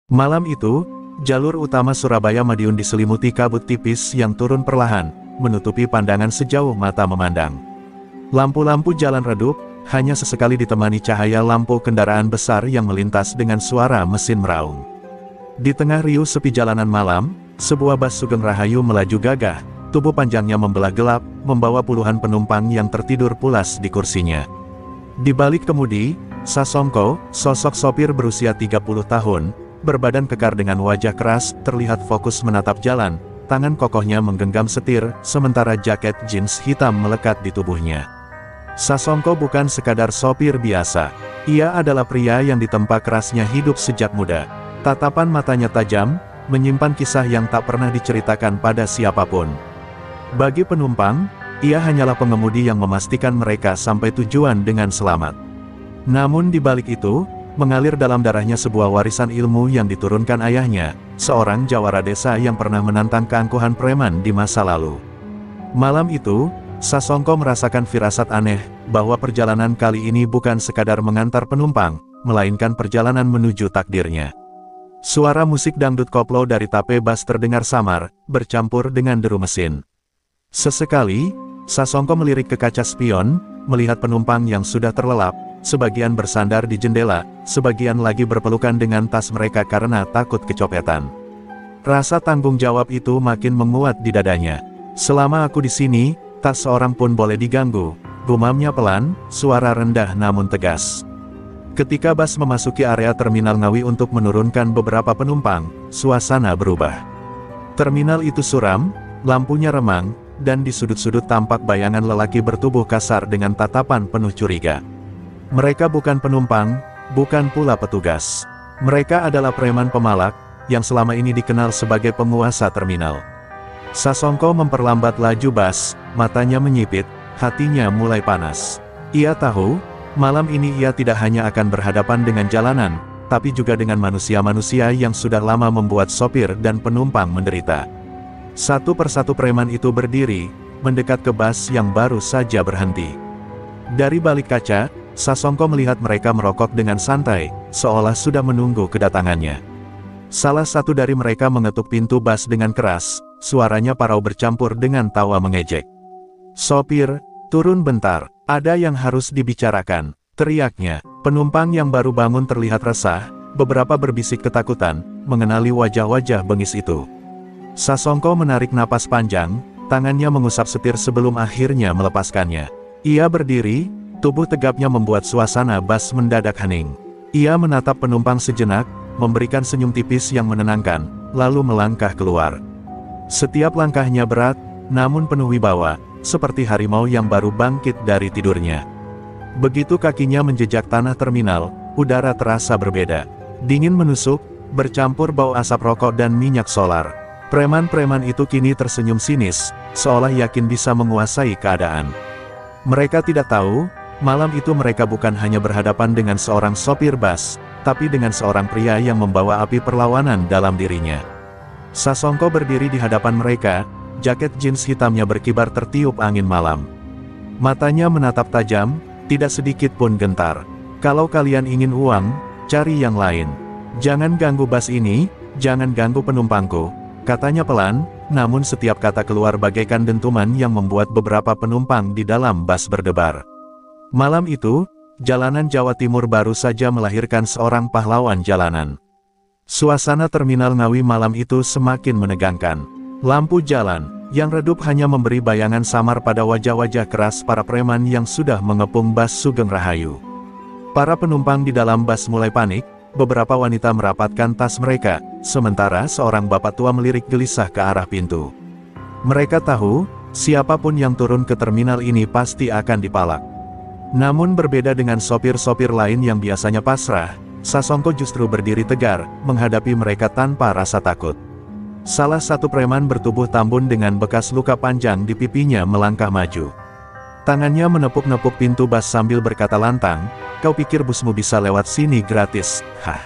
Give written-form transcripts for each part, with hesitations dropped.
Malam itu, jalur utama Surabaya-Madiun diselimuti kabut tipis yang turun perlahan, menutupi pandangan sejauh mata memandang. Lampu-lampu jalan redup, hanya sesekali ditemani cahaya lampu kendaraan besar yang melintas dengan suara mesin meraung. Di tengah riuh sepi jalanan malam, sebuah bas Sugeng Rahayu melaju gagah, tubuh panjangnya membelah gelap, membawa puluhan penumpang yang tertidur pulas di kursinya. Di balik kemudi, Sasongko, sosok sopir berusia 30 tahun, berbadan kekar dengan wajah keras, terlihat fokus menatap jalan, tangan kokohnya menggenggam setir, sementara jaket jeans hitam melekat di tubuhnya. Sasongko bukan sekadar sopir biasa. Ia adalah pria yang ditempa kerasnya hidup sejak muda. Tatapan matanya tajam, menyimpan kisah yang tak pernah diceritakan pada siapapun. Bagi penumpang, ia hanyalah pengemudi yang memastikan mereka sampai tujuan dengan selamat. Namun di balik itu, mengalir dalam darahnya sebuah warisan ilmu yang diturunkan ayahnya, seorang jawara desa yang pernah menantang keangkuhan preman di masa lalu. Malam itu, Sasongko merasakan firasat aneh, bahwa perjalanan kali ini bukan sekadar mengantar penumpang, melainkan perjalanan menuju takdirnya. Suara musik dangdut koplo dari tape bas terdengar samar, bercampur dengan deru mesin. Sesekali, Sasongko melirik ke kaca spion, melihat penumpang yang sudah terlelap, sebagian bersandar di jendela, sebagian lagi berpelukan dengan tas mereka karena takut kecopetan. Rasa tanggung jawab itu makin menguat di dadanya. Selama aku di sini, tak seorang pun boleh diganggu, gumamnya pelan, suara rendah namun tegas. Ketika bas memasuki area terminal Ngawi untuk menurunkan beberapa penumpang, suasana berubah. Terminal itu suram, lampunya remang, dan di sudut-sudut tampak bayangan lelaki bertubuh kasar dengan tatapan penuh curiga. Mereka bukan penumpang, bukan pula petugas. Mereka adalah preman pemalak, yang selama ini dikenal sebagai penguasa terminal. Sasongko memperlambat laju bas, matanya menyipit, hatinya mulai panas. Ia tahu, malam ini ia tidak hanya akan berhadapan dengan jalanan, tapi juga dengan manusia-manusia yang sudah lama membuat sopir dan penumpang menderita. Satu persatu preman itu berdiri, mendekat ke bas yang baru saja berhenti. Dari balik kaca, Sasongko melihat mereka merokok dengan santai, seolah sudah menunggu kedatangannya. Salah satu dari mereka mengetuk pintu bas dengan keras, suaranya parau bercampur dengan tawa mengejek. "Sopir, turun bentar, ada yang harus dibicarakan," teriaknya. Penumpang yang baru bangun terlihat resah, beberapa berbisik ketakutan, mengenali wajah-wajah bengis itu. Sasongko menarik napas panjang, tangannya mengusap setir sebelum akhirnya melepaskannya. Ia berdiri, tubuh tegapnya membuat suasana bas mendadak hening. Ia menatap penumpang sejenak, memberikan senyum tipis yang menenangkan, lalu melangkah keluar. Setiap langkahnya berat, namun penuh wibawa, seperti harimau yang baru bangkit dari tidurnya. Begitu kakinya menjejak tanah terminal, udara terasa berbeda. Dingin menusuk, bercampur bau asap rokok dan minyak solar. Preman-preman itu kini tersenyum sinis, seolah yakin bisa menguasai keadaan. Mereka tidak tahu, malam itu mereka bukan hanya berhadapan dengan seorang sopir bas, tapi dengan seorang pria yang membawa api perlawanan dalam dirinya. Sasongko berdiri di hadapan mereka, jaket jeans hitamnya berkibar tertiup angin malam. Matanya menatap tajam, tidak sedikit pun gentar. "Kalau kalian ingin uang, cari yang lain. Jangan ganggu bas ini, jangan ganggu penumpangku," katanya pelan, namun setiap kata keluar bagaikan dentuman yang membuat beberapa penumpang di dalam bas berdebar. Malam itu, jalanan Jawa Timur baru saja melahirkan seorang pahlawan jalanan. Suasana terminal Ngawi malam itu semakin menegangkan. Lampu jalan, yang redup hanya memberi bayangan samar pada wajah-wajah keras para preman yang sudah mengepung bas Sugeng Rahayu. Para penumpang di dalam bas mulai panik, beberapa wanita merapatkan tas mereka, sementara seorang bapak tua melirik gelisah ke arah pintu. Mereka tahu, siapapun yang turun ke terminal ini pasti akan dipalak. Namun berbeda dengan sopir-sopir lain yang biasanya pasrah, Sasongko justru berdiri tegar, menghadapi mereka tanpa rasa takut. Salah satu preman bertubuh tambun dengan bekas luka panjang di pipinya melangkah maju. Tangannya menepuk-nepuk pintu bas sambil berkata lantang, "Kau pikir busmu bisa lewat sini gratis? Hah?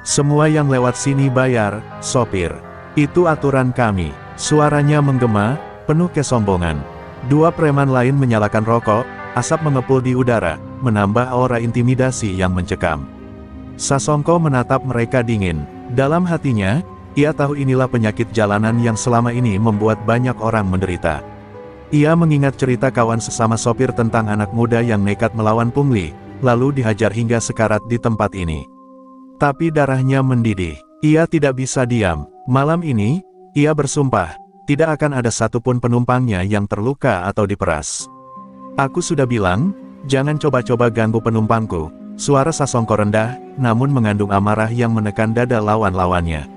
Semua yang lewat sini bayar, sopir. Itu aturan kami." Suaranya menggema, penuh kesombongan. Dua preman lain menyalakan rokok, asap mengepul di udara, menambah aura intimidasi yang mencekam. Sasongko menatap mereka dingin. Dalam hatinya, ia tahu inilah penyakit jalanan yang selama ini membuat banyak orang menderita. Ia mengingat cerita kawan sesama sopir tentang anak muda yang nekat melawan pungli, lalu dihajar hingga sekarat di tempat ini. Tapi darahnya mendidih. Ia tidak bisa diam. Malam ini, ia bersumpah, tidak akan ada satupun penumpangnya yang terluka atau diperas. Aku sudah bilang, jangan coba-coba ganggu penumpangku. Suara Sasongko rendah, namun mengandung amarah yang menekan dada lawan-lawannya.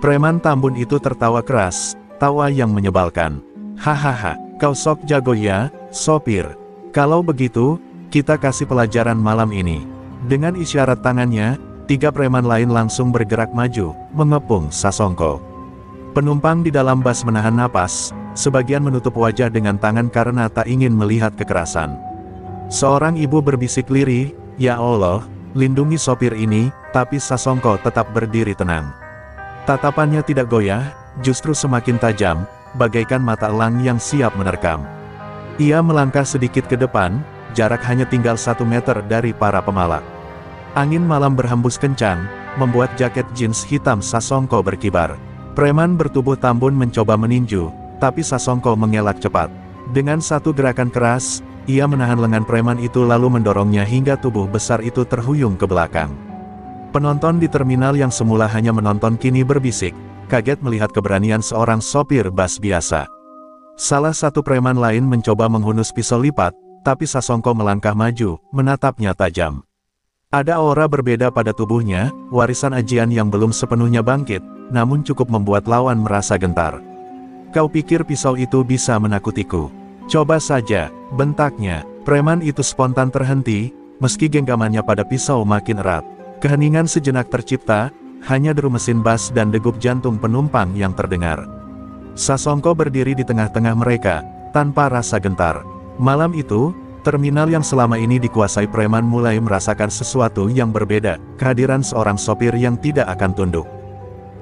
Preman Tambun itu tertawa keras, tawa yang menyebalkan. Hahaha, kau sok jago ya, sopir. Kalau begitu, kita kasih pelajaran malam ini. Dengan isyarat tangannya, 3 preman lain langsung bergerak maju, mengepung Sasongko. Penumpang di dalam bus menahan napas, sebagian menutup wajah dengan tangan karena tak ingin melihat kekerasan. Seorang ibu berbisik lirih, "Ya Allah, lindungi sopir ini," tapi Sasongko tetap berdiri tenang. Tatapannya tidak goyah, justru semakin tajam, bagaikan mata elang yang siap menerkam. Ia melangkah sedikit ke depan, jarak hanya tinggal 1 meter dari para pemalak. Angin malam berhembus kencang, membuat jaket jeans hitam Sasongko berkibar. Preman bertubuh Tambun mencoba meninju, tapi Sasongko mengelak cepat. Dengan satu gerakan keras, ia menahan lengan preman itu lalu mendorongnya hingga tubuh besar itu terhuyung ke belakang. Penonton di terminal yang semula hanya menonton kini berbisik, kaget melihat keberanian seorang sopir bus biasa. Salah satu preman lain mencoba menghunus pisau lipat, tapi Sasongko melangkah maju, menatapnya tajam. Ada aura berbeda pada tubuhnya, warisan ajian yang belum sepenuhnya bangkit, namun cukup membuat lawan merasa gentar. "Kau pikir pisau itu bisa menakutiku? Coba saja," bentaknya. Preman itu spontan terhenti, meski genggamannya pada pisau makin erat. Keheningan sejenak tercipta, hanya deru mesin bus dan degup jantung penumpang yang terdengar. Sasongko berdiri di tengah-tengah mereka, tanpa rasa gentar. Malam itu, terminal yang selama ini dikuasai preman mulai merasakan sesuatu yang berbeda, kehadiran seorang sopir yang tidak akan tunduk.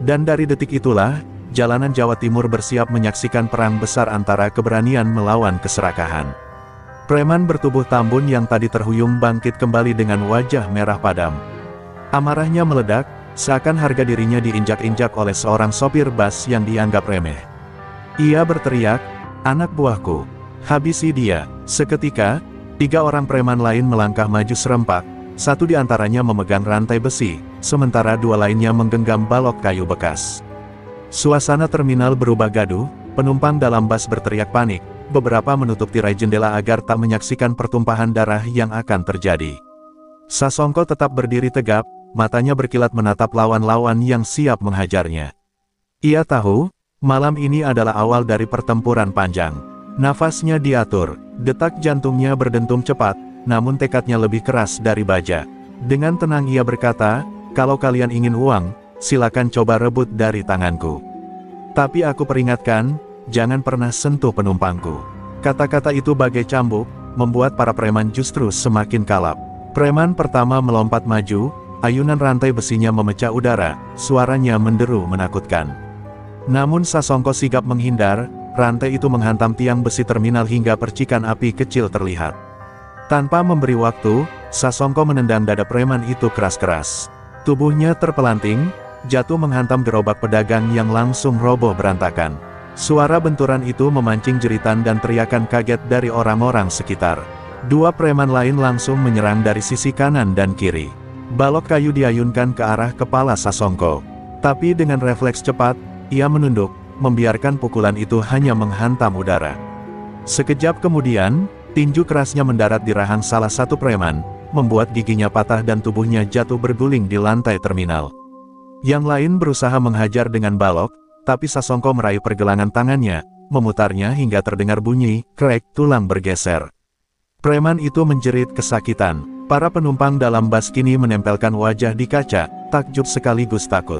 Dan dari detik itulah, jalanan Jawa Timur bersiap menyaksikan perang besar antara keberanian melawan keserakahan. Preman bertubuh Tambun yang tadi terhuyung bangkit kembali dengan wajah merah padam. Amarahnya meledak, seakan harga dirinya diinjak-injak oleh seorang sopir bus yang dianggap remeh. Ia berteriak, "Anak buahku, habisi dia!" Seketika, 3 orang preman lain melangkah maju serempak, satu di antaranya memegang rantai besi, sementara 2 lainnya menggenggam balok kayu bekas. Suasana terminal berubah gaduh, penumpang dalam bus berteriak panik, beberapa menutup tirai jendela agar tak menyaksikan pertumpahan darah yang akan terjadi. Sasongko tetap berdiri tegap, matanya berkilat menatap lawan-lawan yang siap menghajarnya. Ia tahu, malam ini adalah awal dari pertempuran panjang. Nafasnya diatur, detak jantungnya berdentum cepat, namun tekadnya lebih keras dari baja. Dengan tenang ia berkata, "Kalau kalian ingin uang, silakan coba rebut dari tanganku. Tapi aku peringatkan, jangan pernah sentuh penumpangku." Kata-kata itu bagai cambuk, membuat para preman justru semakin kalap. Preman pertama melompat maju, ayunan rantai besinya memecah udara, suaranya menderu menakutkan. Namun Sasongko sigap menghindar, rantai itu menghantam tiang besi terminal hingga percikan api kecil terlihat. Tanpa memberi waktu, Sasongko menendang dada preman itu keras-keras. Tubuhnya terpelanting, jatuh menghantam gerobak pedagang yang langsung roboh berantakan. Suara benturan itu memancing jeritan dan teriakan kaget dari orang-orang sekitar. 2 preman lain langsung menyerang dari sisi kanan dan kiri. Balok kayu diayunkan ke arah kepala Sasongko. Tapi dengan refleks cepat, ia menunduk, membiarkan pukulan itu hanya menghantam udara. Sekejap kemudian, tinju kerasnya mendarat di rahang salah satu preman, membuat giginya patah dan tubuhnya jatuh berguling di lantai terminal. Yang lain berusaha menghajar dengan balok, tapi Sasongko meraih pergelangan tangannya, memutarnya hingga terdengar bunyi, krek, tulang bergeser. Preman itu menjerit kesakitan. Para penumpang dalam bus kini menempelkan wajah di kaca, takjub sekaligus takut.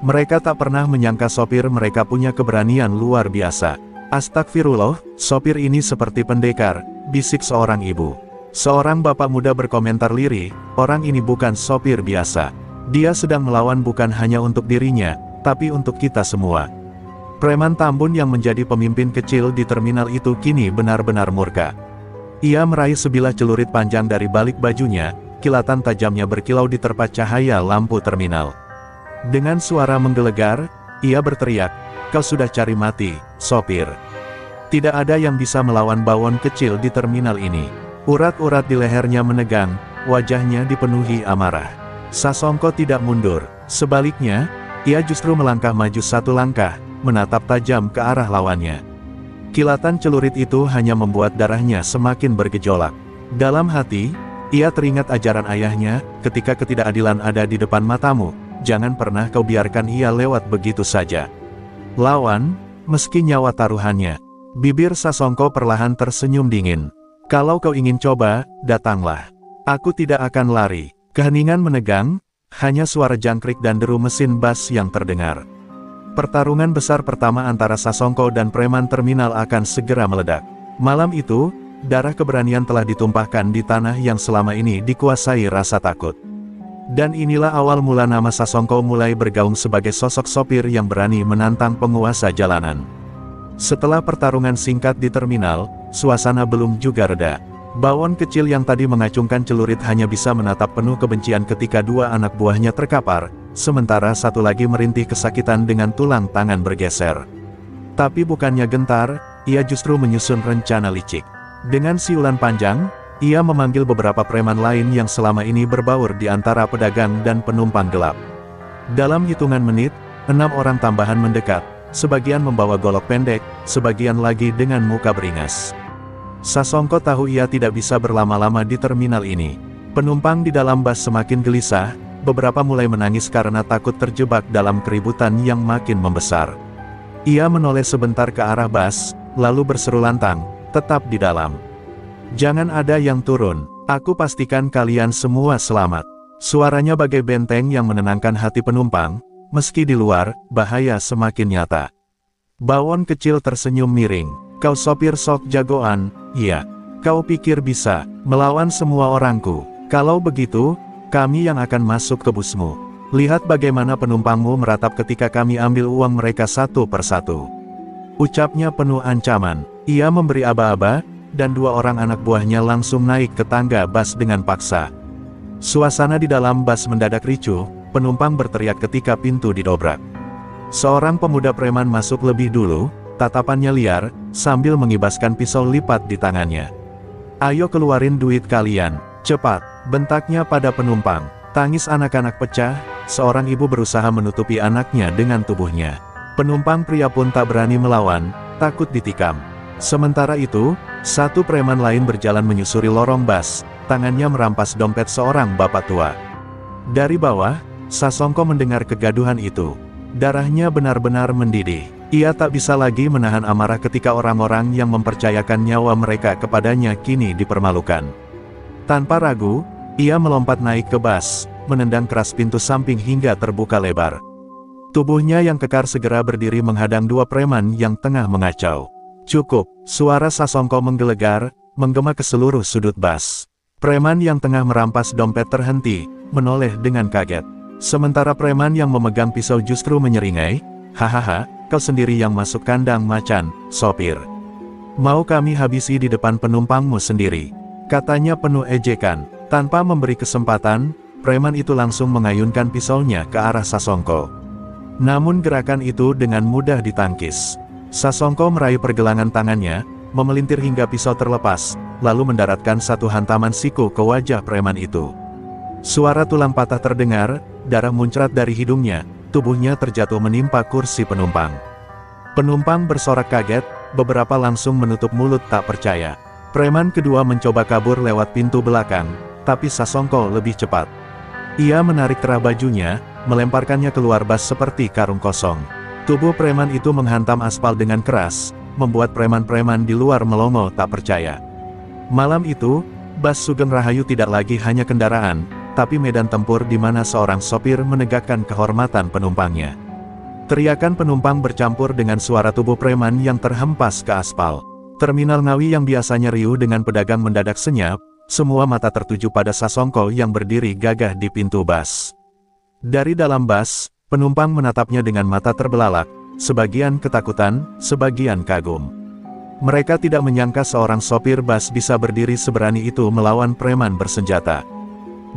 Mereka tak pernah menyangka sopir mereka punya keberanian luar biasa. "Astagfirullah, sopir ini seperti pendekar," bisik seorang ibu. Seorang bapak muda berkomentar lirih, "Orang ini bukan sopir biasa. Dia sedang melawan bukan hanya untuk dirinya, tapi untuk kita semua." Preman Tambun yang menjadi pemimpin kecil di terminal itu kini benar-benar murka. Ia meraih sebilah celurit panjang dari balik bajunya, kilatan tajamnya berkilau diterpa cahaya lampu terminal. Dengan suara menggelegar, ia berteriak, "Kau sudah cari mati, sopir. Tidak ada yang bisa melawan bawon kecil di terminal ini." Urat-urat di lehernya menegang, wajahnya dipenuhi amarah. Sasongko tidak mundur, sebaliknya, ia justru melangkah maju satu langkah, menatap tajam ke arah lawannya. Kilatan celurit itu hanya membuat darahnya semakin bergejolak. Dalam hati, ia teringat ajaran ayahnya, ketika ketidakadilan ada di depan matamu, jangan pernah kau biarkan ia lewat begitu saja. Lawan, meski nyawa taruhannya. Bibir Sasongko perlahan tersenyum dingin. Kalau kau ingin coba, datanglah. Aku tidak akan lari. Keheningan menegang, hanya suara jangkrik dan deru mesin bas yang terdengar. Pertarungan besar pertama antara Sasongko dan preman terminal akan segera meledak. Malam itu, darah keberanian telah ditumpahkan di tanah yang selama ini dikuasai rasa takut. Dan inilah awal mula nama Sasongko mulai bergaung sebagai sosok sopir yang berani menantang penguasa jalanan. Setelah pertarungan singkat di terminal, suasana belum juga reda. Bawon kecil yang tadi mengacungkan celurit hanya bisa menatap penuh kebencian ketika dua anak buahnya terkapar, sementara satu lagi merintih kesakitan dengan tulang tangan bergeser. Tapi bukannya gentar, ia justru menyusun rencana licik. Dengan siulan panjang, ia memanggil beberapa preman lain yang selama ini berbaur di antara pedagang dan penumpang gelap. Dalam hitungan menit, 6 orang tambahan mendekat, sebagian membawa golok pendek, sebagian lagi dengan muka beringas. Sasongko tahu ia tidak bisa berlama-lama di terminal ini. Penumpang di dalam bas semakin gelisah, beberapa mulai menangis karena takut terjebak dalam keributan yang makin membesar. Ia menoleh sebentar ke arah bas, lalu berseru lantang, "Tetap di dalam. Jangan ada yang turun, aku pastikan kalian semua selamat." Suaranya bagai benteng yang menenangkan hati penumpang, meski di luar, bahaya semakin nyata. Bawon kecil tersenyum miring. "Kau sopir sok jagoan, iya. Kau pikir bisa melawan semua orangku? Kalau begitu, kami yang akan masuk ke busmu. Lihat bagaimana penumpangmu meratap ketika kami ambil uang mereka satu persatu." Ucapnya penuh ancaman. Ia memberi aba-aba, dan dua orang anak buahnya langsung naik ke tangga bas dengan paksa. Suasana di dalam bas mendadak ricuh, penumpang berteriak ketika pintu didobrak. Seorang pemuda preman masuk lebih dulu, tatapannya liar, sambil mengibaskan pisau lipat di tangannya. "Ayo keluarin duit kalian, cepat!" bentaknya pada penumpang. Tangis anak-anak pecah, seorang ibu berusaha menutupi anaknya dengan tubuhnya. Penumpang pria pun tak berani melawan, takut ditikam. Sementara itu, satu preman lain berjalan menyusuri lorong bas, tangannya merampas dompet seorang bapak tua. Dari bawah, Sasongko mendengar kegaduhan itu. Darahnya benar-benar mendidih. Ia tak bisa lagi menahan amarah ketika orang-orang yang mempercayakan nyawa mereka kepadanya kini dipermalukan. Tanpa ragu, ia melompat naik ke bas, menendang keras pintu samping hingga terbuka lebar. Tubuhnya yang kekar segera berdiri menghadang dua preman yang tengah mengacau. "Cukup!" Suara Sasongko menggelegar, menggema ke seluruh sudut bas. Preman yang tengah merampas dompet terhenti, menoleh dengan kaget. Sementara preman yang memegang pisau justru menyeringai, "Hahaha, kau sendiri yang masuk kandang macan, sopir. Mau kami habisi di depan penumpangmu sendiri," katanya penuh ejekan. Tanpa memberi kesempatan, preman itu langsung mengayunkan pisaunya ke arah Sasongko. Namun gerakan itu dengan mudah ditangkis. Sasongko meraih pergelangan tangannya, memelintir hingga pisau terlepas, lalu mendaratkan satu hantaman siku ke wajah preman itu. Suara tulang patah terdengar, darah muncrat dari hidungnya, tubuhnya terjatuh menimpa kursi penumpang. Penumpang bersorak kaget, beberapa langsung menutup mulut tak percaya. Preman kedua mencoba kabur lewat pintu belakang, tapi Sasongko lebih cepat. Ia menarik kerah bajunya, melemparkannya keluar bas seperti karung kosong. Tubuh preman itu menghantam aspal dengan keras, membuat preman-preman di luar melongo tak percaya. Malam itu, bas Sugeng Rahayu tidak lagi hanya kendaraan, tapi medan tempur di mana seorang sopir menegakkan kehormatan penumpangnya. Teriakan penumpang bercampur dengan suara tubuh preman yang terhempas ke aspal. Terminal Ngawi yang biasanya riuh dengan pedagang mendadak senyap, semua mata tertuju pada Sasongko yang berdiri gagah di pintu bas. Dari dalam bas, penumpang menatapnya dengan mata terbelalak, sebagian ketakutan, sebagian kagum. Mereka tidak menyangka seorang sopir bas bisa berdiri seberani itu melawan preman bersenjata.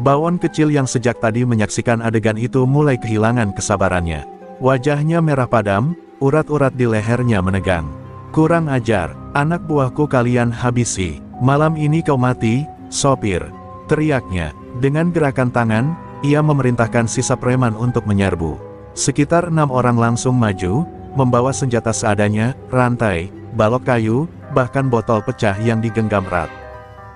Bawon kecil yang sejak tadi menyaksikan adegan itu mulai kehilangan kesabarannya. Wajahnya merah padam, urat-urat di lehernya menegang. "Kurang ajar, anak buahku kalian habisi. Malam ini kau mati, sopir," teriaknya. Dengan gerakan tangan, ia memerintahkan sisa preman untuk menyerbu. Sekitar 6 orang langsung maju, membawa senjata seadanya, rantai, balok kayu, bahkan botol pecah yang digenggam erat.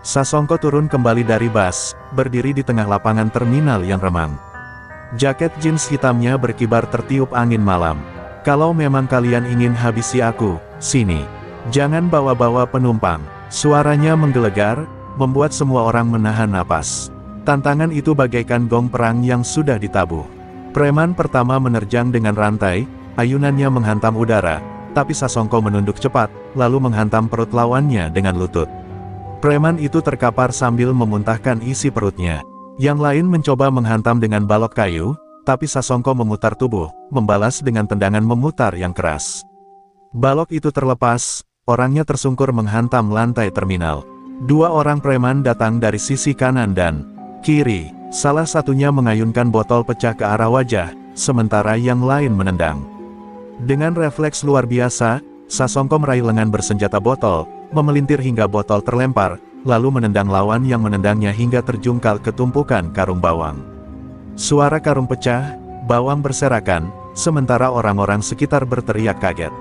Sasongko turun kembali dari bus, berdiri di tengah lapangan terminal yang remang. Jaket jeans hitamnya berkibar tertiup angin malam. "Kalau memang kalian ingin habisi aku, sini. Jangan bawa-bawa penumpang." Suaranya menggelegar, membuat semua orang menahan napas. Tantangan itu bagaikan gong perang yang sudah ditabuh. Preman pertama menerjang dengan rantai, ayunannya menghantam udara, tapi Sasongko menunduk cepat, lalu menghantam perut lawannya dengan lutut. Preman itu terkapar sambil memuntahkan isi perutnya. Yang lain mencoba menghantam dengan balok kayu, tapi Sasongko memutar tubuh, membalas dengan tendangan memutar yang keras. Balok itu terlepas, orangnya tersungkur menghantam lantai terminal. 2 orang preman datang dari sisi kanan dan kiri, salah satunya mengayunkan botol pecah ke arah wajah, sementara yang lain menendang. Dengan refleks luar biasa, Sasongko meraih lengan bersenjata botol, memelintir hingga botol terlempar, lalu menendang lawan yang menendangnya hingga terjungkal ke tumpukan karung bawang. Suara karung pecah, bawang berserakan, sementara orang-orang sekitar berteriak kaget.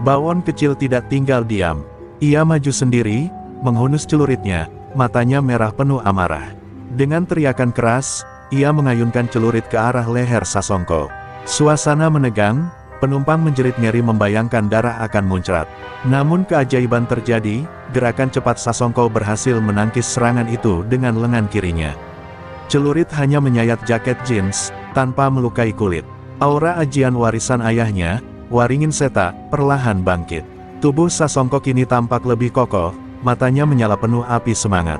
Bawon kecil tidak tinggal diam. Ia maju sendiri, menghunus celuritnya, matanya merah penuh amarah. Dengan teriakan keras, ia mengayunkan celurit ke arah leher Sasongko. Suasana menegang, penumpang menjerit ngeri membayangkan darah akan muncrat. Namun keajaiban terjadi, gerakan cepat Sasongko berhasil menangkis serangan itu dengan lengan kirinya. Celurit hanya menyayat jaket jeans, tanpa melukai kulit. Aura ajian warisan ayahnya, Waringin Seta, perlahan bangkit. Tubuh Sasongko kini tampak lebih kokoh, matanya menyala penuh api semangat.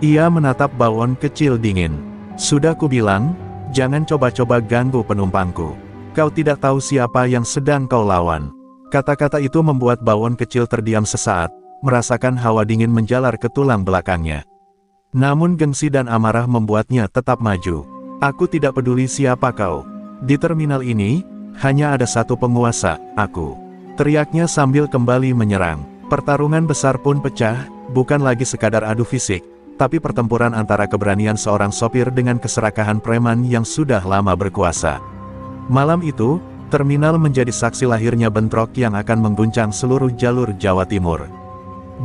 Ia menatap bawon kecil dingin. "Sudah kubilang, jangan coba-coba ganggu penumpangku. Kau tidak tahu siapa yang sedang kau lawan." Kata-kata itu membuat bawon kecil terdiam sesaat, merasakan hawa dingin menjalar ke tulang belakangnya. Namun gengsi dan amarah membuatnya tetap maju. "Aku tidak peduli siapa kau. Di terminal ini, hanya ada satu penguasa, aku," teriaknya sambil kembali menyerang. Pertarungan besar pun pecah, bukan lagi sekadar adu fisik, tapi pertempuran antara keberanian seorang sopir dengan keserakahan preman yang sudah lama berkuasa. Malam itu, terminal menjadi saksi lahirnya bentrok yang akan mengguncang seluruh jalur Jawa Timur.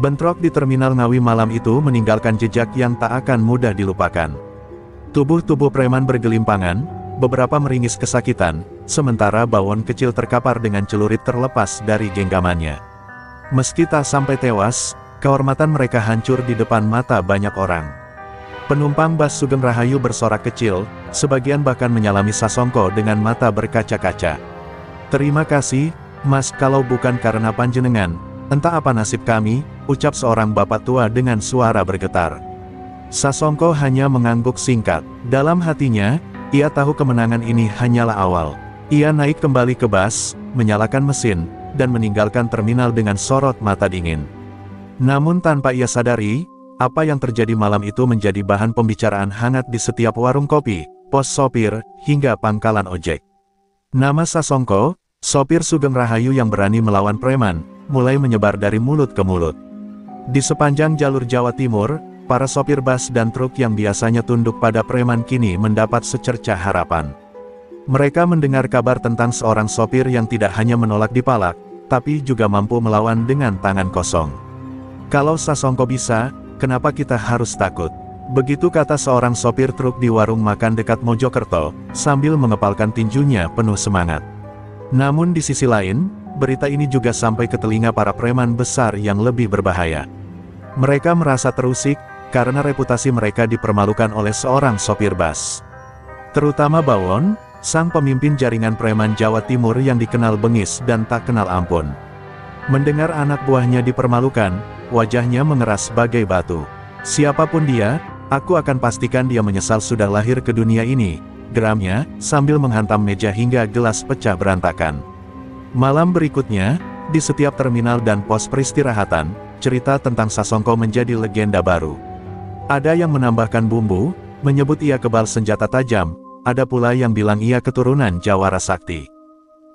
Bentrok di terminal Ngawi malam itu meninggalkan jejak yang tak akan mudah dilupakan. Tubuh-tubuh preman bergelimpangan, beberapa meringis kesakitan, sementara bawon kecil terkapar dengan celurit terlepas dari genggamannya. Meski tak sampai tewas, kehormatan mereka hancur di depan mata banyak orang. Penumpang bus Sugeng Rahayu bersorak kecil, sebagian bahkan menyalami Sasongko dengan mata berkaca-kaca. "Terima kasih, Mas, kalau bukan karena panjenengan, entah apa nasib kami," ucap seorang bapak tua dengan suara bergetar. Sasongko hanya mengangguk singkat. Dalam hatinya, ia tahu kemenangan ini hanyalah awal. Ia naik kembali ke bus, menyalakan mesin, dan meninggalkan terminal dengan sorot mata dingin. Namun tanpa ia sadari, apa yang terjadi malam itu menjadi bahan pembicaraan hangat di setiap warung kopi, pos sopir, hingga pangkalan ojek. Nama Sasongko, sopir Sugeng Rahayu yang berani melawan preman, mulai menyebar dari mulut ke mulut. Di sepanjang jalur Jawa Timur, para sopir bus dan truk yang biasanya tunduk pada preman kini mendapat secercah harapan. Mereka mendengar kabar tentang seorang sopir yang tidak hanya menolak dipalak, tapi juga mampu melawan dengan tangan kosong. "Kalau Sasongko bisa, kenapa kita harus takut?" Begitu kata seorang sopir truk di warung makan dekat Mojokerto, sambil mengepalkan tinjunya penuh semangat. Namun di sisi lain, berita ini juga sampai ke telinga para preman besar yang lebih berbahaya. Mereka merasa terusik, karena reputasi mereka dipermalukan oleh seorang sopir bus. Terutama Bawon, sang pemimpin jaringan preman Jawa Timur yang dikenal bengis dan tak kenal ampun. Mendengar anak buahnya dipermalukan, wajahnya mengeras bagai batu. "Siapapun dia, aku akan pastikan dia menyesal sudah lahir ke dunia ini," geramnya, sambil menghantam meja hingga gelas pecah berantakan. Malam berikutnya, di setiap terminal dan pos peristirahatan, cerita tentang Sasongko menjadi legenda baru. Ada yang menambahkan bumbu, menyebut ia kebal senjata tajam, ada pula yang bilang ia keturunan Jawara Sakti.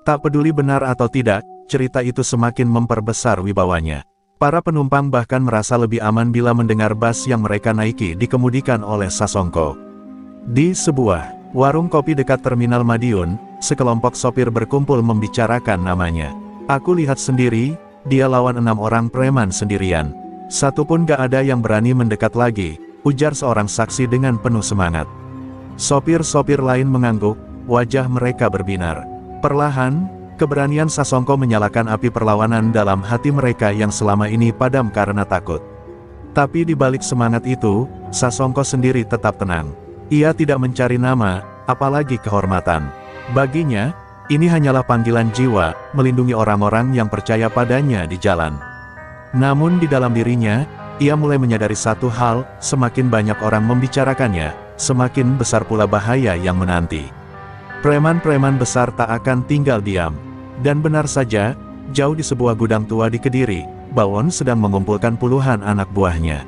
Tak peduli benar atau tidak, cerita itu semakin memperbesar wibawanya. Para penumpang bahkan merasa lebih aman bila mendengar bas yang mereka naiki dikemudikan oleh Sasongko. Di sebuah warung kopi dekat Terminal Madiun, sekelompok sopir berkumpul membicarakan namanya. Aku lihat sendiri, dia lawan 6 orang preman sendirian. Satupun gak ada yang berani mendekat lagi, ujar seorang saksi dengan penuh semangat. Sopir-sopir lain mengangguk, wajah mereka berbinar. Perlahan, keberanian Sasongko menyalakan api perlawanan dalam hati mereka yang selama ini padam karena takut. Tapi di balik semangat itu, Sasongko sendiri tetap tenang. Ia tidak mencari nama, apalagi kehormatan. Baginya, ini hanyalah panggilan jiwa, melindungi orang-orang yang percaya padanya di jalan. Namun di dalam dirinya, ia mulai menyadari satu hal, semakin banyak orang membicarakannya, semakin besar pula bahaya yang menanti. Preman-preman besar tak akan tinggal diam. Dan benar saja, jauh di sebuah gudang tua di Kediri, Bawon sedang mengumpulkan puluhan anak buahnya.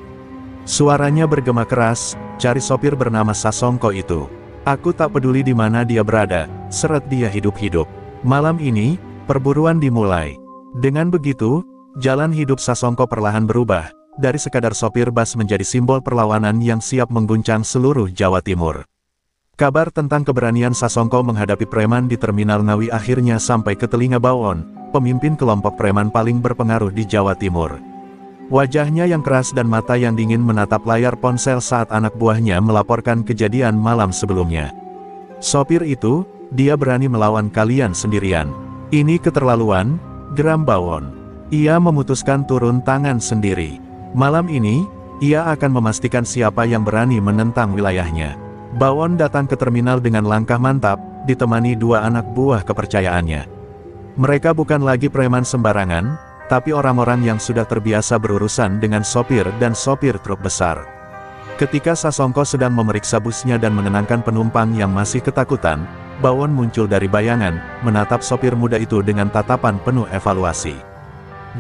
Suaranya bergema keras, cari sopir bernama Sasongko itu. Aku tak peduli di mana dia berada, seret dia hidup-hidup. Malam ini, perburuan dimulai. Dengan begitu, jalan hidup Sasongko perlahan berubah, dari sekadar sopir bas menjadi simbol perlawanan yang siap mengguncang seluruh Jawa Timur. Kabar tentang keberanian Sasongko menghadapi preman di Terminal Ngawi akhirnya sampai ke telinga Bawon, pemimpin kelompok preman paling berpengaruh di Jawa Timur. Wajahnya yang keras dan mata yang dingin menatap layar ponsel saat anak buahnya melaporkan kejadian malam sebelumnya. Sopir itu, dia berani melawan kalian sendirian. Ini keterlaluan, geram Bawon. Ia memutuskan turun tangan sendiri. Malam ini, ia akan memastikan siapa yang berani menentang wilayahnya. Bawon datang ke terminal dengan langkah mantap, ditemani 2 anak buah kepercayaannya. Mereka bukan lagi preman sembarangan, tapi orang-orang yang sudah terbiasa berurusan dengan sopir dan sopir truk besar. Ketika Sasongko sedang memeriksa busnya dan menenangkan penumpang yang masih ketakutan, Bawon muncul dari bayangan, menatap sopir muda itu dengan tatapan penuh evaluasi.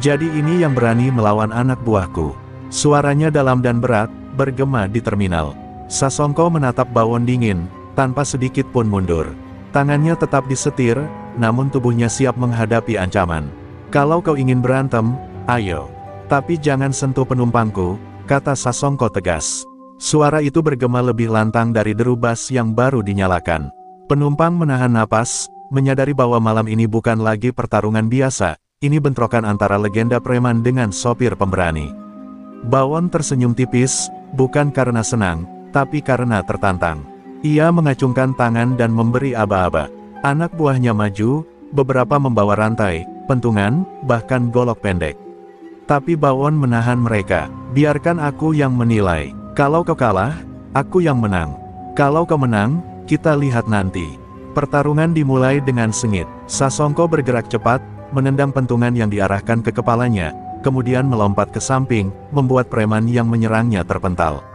Jadi ini yang berani melawan anak buahku. Suaranya dalam dan berat, bergema di terminal. Sasongko menatap Bawon dingin, tanpa sedikit pun mundur. Tangannya tetap disetir, namun tubuhnya siap menghadapi ancaman. Kalau kau ingin berantem, ayo. Tapi jangan sentuh penumpangku, kata Sasongko tegas. Suara itu bergema lebih lantang dari deru bas yang baru dinyalakan. Penumpang menahan napas, menyadari bahwa malam ini bukan lagi pertarungan biasa, ini bentrokan antara legenda preman dengan sopir pemberani. Bawon tersenyum tipis, bukan karena senang, tapi karena tertantang. Ia mengacungkan tangan dan memberi aba-aba. Anak buahnya maju, beberapa membawa rantai, pentungan, bahkan golok pendek. Tapi Bawon menahan mereka. Biarkan aku yang menilai. Kalau kau kalah, aku yang menang. Kalau kau menang, kita lihat nanti. Pertarungan dimulai dengan sengit. Sasongko bergerak cepat, menendang pentungan yang diarahkan ke kepalanya, kemudian melompat ke samping, membuat preman yang menyerangnya terpental.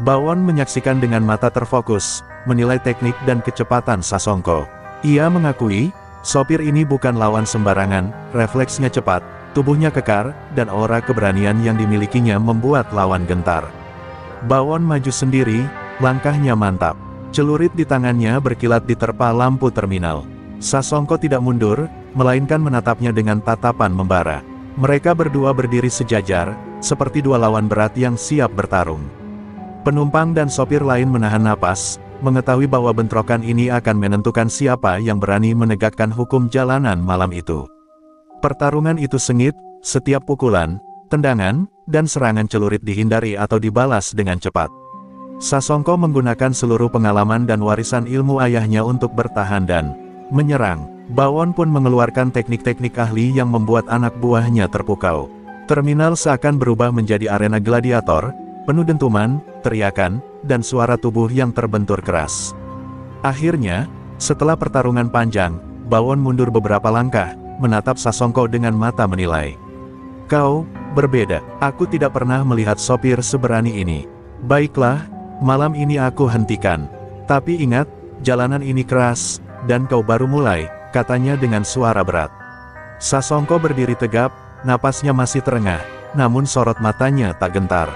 Bawon menyaksikan dengan mata terfokus, menilai teknik dan kecepatan Sasongko. Ia mengakui, sopir ini bukan lawan sembarangan, refleksnya cepat, tubuhnya kekar, dan aura keberanian yang dimilikinya membuat lawan gentar. Bawon maju sendiri, langkahnya mantap. Celurit di tangannya berkilat diterpa lampu terminal. Sasongko tidak mundur, melainkan menatapnya dengan tatapan membara. Mereka berdua berdiri sejajar, seperti 2 lawan berat yang siap bertarung. Penumpang dan sopir lain menahan napas, mengetahui bahwa bentrokan ini akan menentukan siapa yang berani menegakkan hukum jalanan malam itu. Pertarungan itu sengit, setiap pukulan, tendangan, dan serangan celurit dihindari atau dibalas dengan cepat. Sasongko menggunakan seluruh pengalaman dan warisan ilmu ayahnya untuk bertahan dan menyerang. Bawon pun mengeluarkan teknik-teknik ahli yang membuat anak buahnya terpukau. Terminal seakan berubah menjadi arena gladiator, penuh dentuman, teriakan, dan suara tubuh yang terbentur keras. Akhirnya, setelah pertarungan panjang, Bawon mundur beberapa langkah, menatap Sasongko dengan mata menilai. Kau, berbeda, aku tidak pernah melihat sopir seberani ini. Baiklah, malam ini aku hentikan. Tapi ingat, jalanan ini keras, dan kau baru mulai, katanya dengan suara berat. Sasongko berdiri tegap, napasnya masih terengah, namun sorot matanya tak gentar.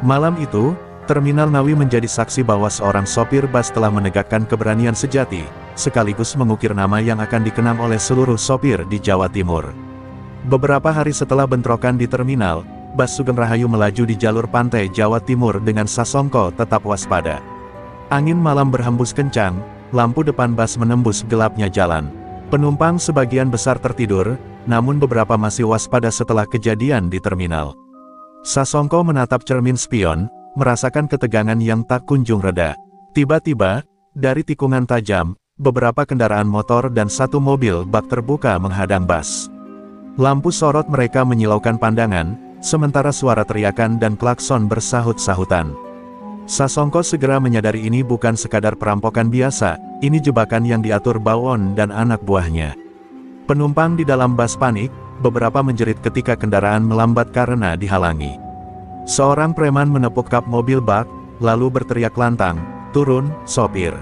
Malam itu, Terminal Ngawi menjadi saksi bahwa seorang sopir bus telah menegakkan keberanian sejati, sekaligus mengukir nama yang akan dikenang oleh seluruh sopir di Jawa Timur. Beberapa hari setelah bentrokan di terminal, bus Sugeng Rahayu melaju di jalur pantai Jawa Timur dengan sasongko tetap waspada. Angin malam berhembus kencang, lampu depan bus menembus gelapnya jalan. Penumpang sebagian besar tertidur, namun beberapa masih waspada setelah kejadian di terminal. Sasongko menatap cermin spion, merasakan ketegangan yang tak kunjung reda. Tiba-tiba, dari tikungan tajam, beberapa kendaraan motor dan satu mobil bak terbuka menghadang bus. Lampu sorot mereka menyilaukan pandangan, sementara suara teriakan dan klakson bersahut-sahutan. Sasongko segera menyadari ini bukan sekadar perampokan biasa, ini jebakan yang diatur Bawon dan anak buahnya. Penumpang di dalam bus panik, beberapa menjerit ketika kendaraan melambat karena dihalangi. Seorang preman menepuk kap mobil bak, lalu berteriak lantang, "Turun, sopir.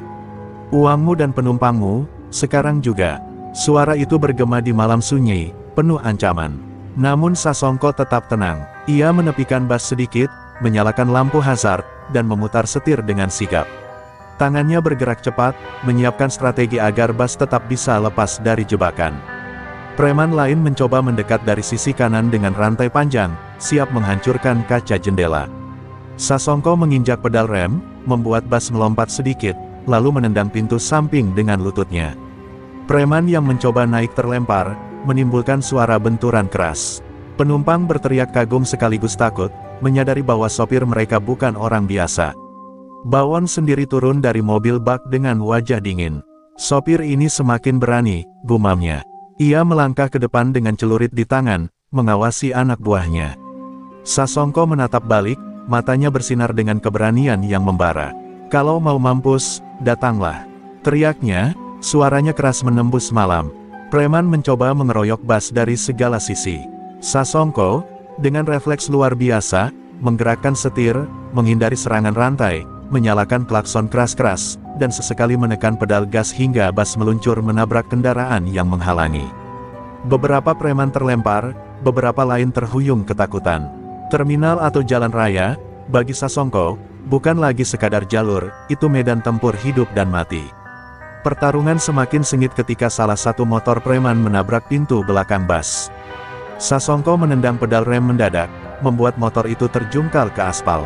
Uangmu dan penumpangmu, sekarang juga." Suara itu bergema di malam sunyi, penuh ancaman. Namun Sasongko tetap tenang. Ia menepikan bus sedikit, menyalakan lampu hazard, dan memutar setir dengan sigap. Tangannya bergerak cepat, menyiapkan strategi agar bus tetap bisa lepas dari jebakan. Preman lain mencoba mendekat dari sisi kanan dengan rantai panjang, siap menghancurkan kaca jendela. Sasongko menginjak pedal rem, membuat bus melompat sedikit, lalu menendang pintu samping dengan lututnya. Preman yang mencoba naik terlempar, menimbulkan suara benturan keras. Penumpang berteriak kagum sekaligus takut, menyadari bahwa sopir mereka bukan orang biasa. Bawon sendiri turun dari mobil bak dengan wajah dingin. "Sopir ini semakin berani," gumamnya. Ia melangkah ke depan dengan celurit di tangan, mengawasi anak buahnya. Sasongko menatap balik, matanya bersinar dengan keberanian yang membara. "Kalau mau mampus, datanglah," teriaknya, suaranya keras menembus malam. Preman mencoba mengeroyok bus dari segala sisi. Sasongko, dengan refleks luar biasa, menggerakkan setir, menghindari serangan rantai, menyalakan klakson keras-keras, dan sesekali menekan pedal gas hingga bus meluncur menabrak kendaraan yang menghalangi. Beberapa preman terlempar, beberapa lain terhuyung ketakutan. Terminal atau jalan raya, bagi Sasongko, bukan lagi sekadar jalur, itu medan tempur hidup dan mati. Pertarungan semakin sengit ketika salah satu motor preman menabrak pintu belakang bus. Sasongko menendang pedal rem mendadak, membuat motor itu terjungkal ke aspal.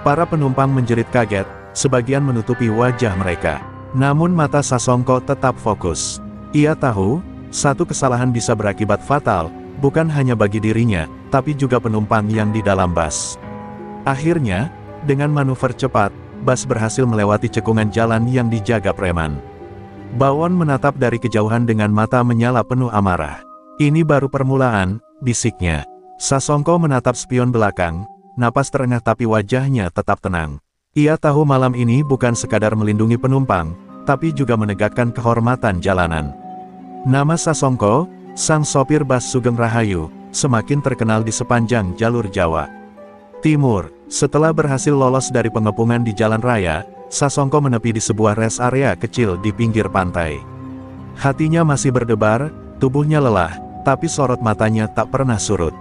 Para penumpang menjerit kaget, sebagian menutupi wajah mereka. Namun mata Sasongko tetap fokus. Ia tahu, satu kesalahan bisa berakibat fatal, bukan hanya bagi dirinya, tapi juga penumpang yang di dalam bus. Akhirnya, dengan manuver cepat, bus berhasil melewati cekungan jalan yang dijaga preman. Bawon menatap dari kejauhan dengan mata menyala penuh amarah. "Ini baru permulaan," bisiknya. Sasongko menatap spion belakang, napas terengah tapi wajahnya tetap tenang. Ia tahu malam ini bukan sekadar melindungi penumpang, tapi juga menegakkan kehormatan jalanan. Nama Sasongko, sang sopir bus Sugeng Rahayu, semakin terkenal di sepanjang jalur Jawa Timur. Setelah berhasil lolos dari pengepungan di jalan raya, Sasongko menepi di sebuah rest area kecil di pinggir pantai. Hatinya masih berdebar, tubuhnya lelah, tapi sorot matanya tak pernah surut.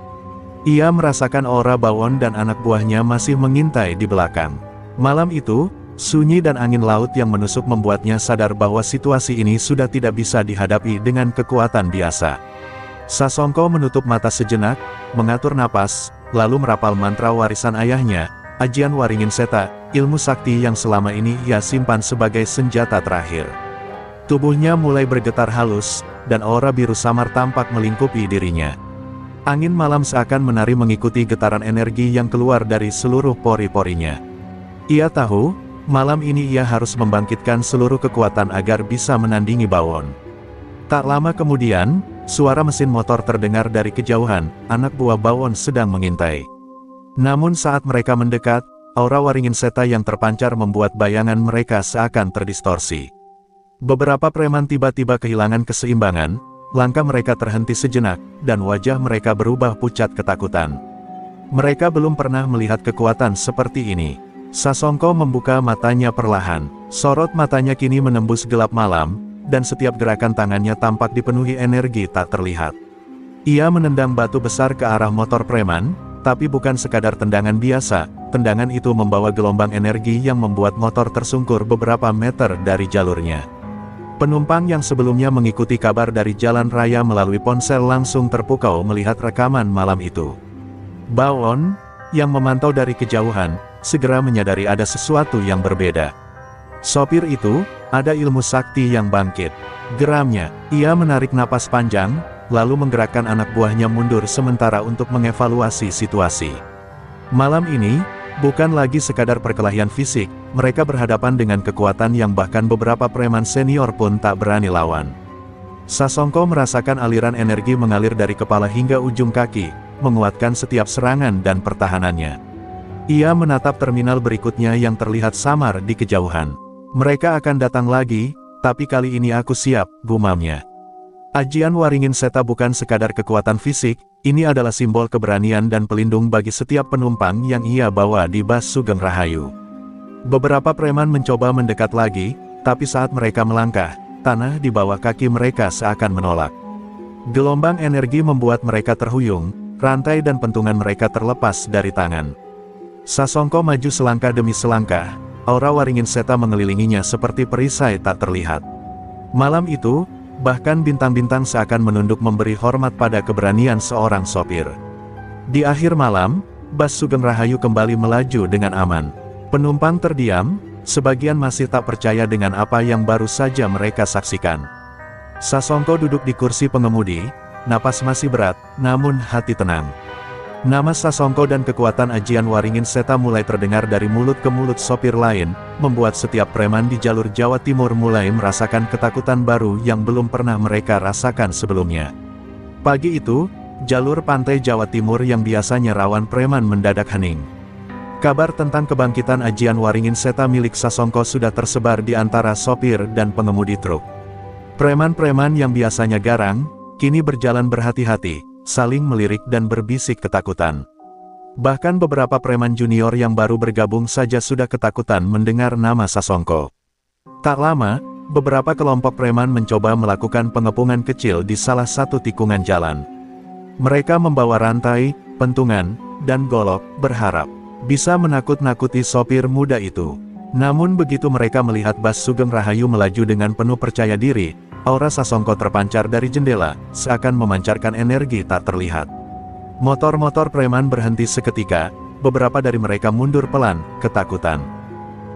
Ia merasakan aura Bawon dan anak buahnya masih mengintai di belakang. Malam itu, sunyi dan angin laut yang menusuk membuatnya sadar bahwa situasi ini sudah tidak bisa dihadapi dengan kekuatan biasa. Sasongko menutup mata sejenak, mengatur napas, lalu merapal mantra warisan ayahnya, Ajian Waringin Seta, ilmu sakti yang selama ini ia simpan sebagai senjata terakhir. Tubuhnya mulai bergetar halus, dan aura biru samar tampak melingkupi dirinya. Angin malam seakan menari mengikuti getaran energi yang keluar dari seluruh pori-porinya. Ia tahu, malam ini ia harus membangkitkan seluruh kekuatan agar bisa menandingi Bawon. Tak lama kemudian, suara mesin motor terdengar dari kejauhan, anak buah Bawon sedang mengintai. Namun saat mereka mendekat, aura Waringin Seta yang terpancar membuat bayangan mereka seakan terdistorsi. Beberapa preman tiba-tiba kehilangan keseimbangan, langkah mereka terhenti sejenak, dan wajah mereka berubah pucat ketakutan. Mereka belum pernah melihat kekuatan seperti ini. Sasongko membuka matanya perlahan, sorot matanya kini menembus gelap malam, dan setiap gerakan tangannya tampak dipenuhi energi tak terlihat. Ia menendang batu besar ke arah motor preman, tapi bukan sekadar tendangan biasa, tendangan itu membawa gelombang energi yang membuat motor tersungkur beberapa meter dari jalurnya. Penumpang yang sebelumnya mengikuti kabar dari jalan raya melalui ponsel langsung terpukau melihat rekaman malam itu. Baon, yang memantau dari kejauhan, segera menyadari ada sesuatu yang berbeda. Sopir itu, ada ilmu sakti yang bangkit. Geramnya, ia menarik napas panjang, lalu menggerakkan anak buahnya mundur sementara untuk mengevaluasi situasi. Malam ini, bukan lagi sekadar perkelahian fisik, mereka berhadapan dengan kekuatan yang bahkan beberapa preman senior pun tak berani lawan. Sasongko merasakan aliran energi mengalir dari kepala hingga ujung kaki, menguatkan setiap serangan dan pertahanannya. Ia menatap terminal berikutnya yang terlihat samar di kejauhan. Mereka akan datang lagi, tapi kali ini aku siap, gumamnya. Ajian Waringin Seta bukan sekadar kekuatan fisik, ini adalah simbol keberanian dan pelindung bagi setiap penumpang yang ia bawa di Bas Sugeng Rahayu. Beberapa preman mencoba mendekat lagi, tapi saat mereka melangkah, tanah di bawah kaki mereka seakan menolak. Gelombang energi membuat mereka terhuyung, rantai dan pentungan mereka terlepas dari tangan. Sasongko maju selangkah demi selangkah, aura Waringin Seta mengelilinginya seperti perisai tak terlihat. Malam itu, bahkan bintang-bintang seakan menunduk memberi hormat pada keberanian seorang sopir. Di akhir malam, Bas Sugeng Rahayu kembali melaju dengan aman. Penumpang terdiam, sebagian masih tak percaya dengan apa yang baru saja mereka saksikan. Sasongko duduk di kursi pengemudi, napas masih berat, namun hati tenang. Nama Sasongko dan kekuatan ajian Waringin Seta mulai terdengar dari mulut ke mulut sopir lain, membuat setiap preman di jalur Jawa Timur mulai merasakan ketakutan baru yang belum pernah mereka rasakan sebelumnya. Pagi itu, jalur pantai Jawa Timur yang biasanya rawan preman mendadak hening. Kabar tentang kebangkitan ajian Waringin Seta milik Sasongko sudah tersebar di antara sopir dan pengemudi truk. Preman-preman yang biasanya garang, kini berjalan berhati-hati, saling melirik dan berbisik ketakutan. Bahkan beberapa preman junior yang baru bergabung saja sudah ketakutan mendengar nama Sasongko. Tak lama, beberapa kelompok preman mencoba melakukan pengepungan kecil di salah satu tikungan jalan. Mereka membawa rantai, pentungan, dan golok, berharap bisa menakut-nakuti sopir muda itu. Namun begitu mereka melihat Bas Sugeng Rahayu melaju dengan penuh percaya diri, aura Sasongko terpancar dari jendela, seakan memancarkan energi tak terlihat. Motor-motor preman berhenti seketika, beberapa dari mereka mundur pelan, ketakutan.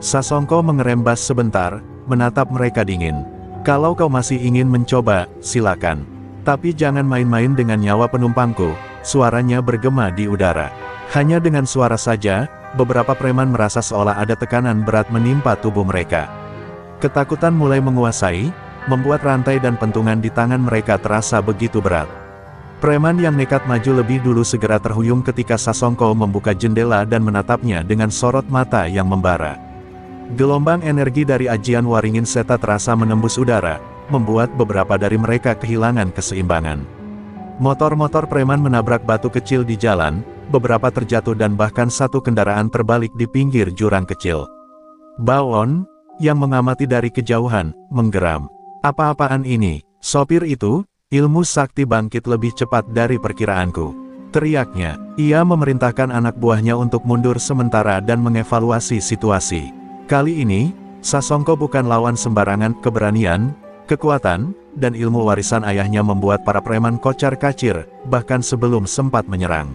Sasongko mengerem Bas sebentar, menatap mereka dingin. Kalau kau masih ingin mencoba, silakan. Tapi jangan main-main dengan nyawa penumpangku, suaranya bergema di udara. Hanya dengan suara saja, beberapa preman merasa seolah ada tekanan berat menimpa tubuh mereka. Ketakutan mulai menguasai, membuat rantai dan pentungan di tangan mereka terasa begitu berat. Preman yang nekat maju lebih dulu segera terhuyung ketika Sasongko membuka jendela dan menatapnya dengan sorot mata yang membara. Gelombang energi dari ajian Waringin Seta terasa menembus udara, membuat beberapa dari mereka kehilangan keseimbangan. Motor-motor preman menabrak batu kecil di jalan, beberapa terjatuh dan bahkan satu kendaraan terbalik di pinggir jurang kecil. Baon, yang mengamati dari kejauhan, menggeram. Apa-apaan ini? Sopir itu, ilmu sakti bangkit lebih cepat dari perkiraanku. Teriaknya, ia memerintahkan anak buahnya untuk mundur sementara dan mengevaluasi situasi. Kali ini, Sasongko bukan lawan sembarangan. Keberanian, kekuatan, dan ilmu warisan ayahnya membuat para preman kocar-kacir, bahkan sebelum sempat menyerang.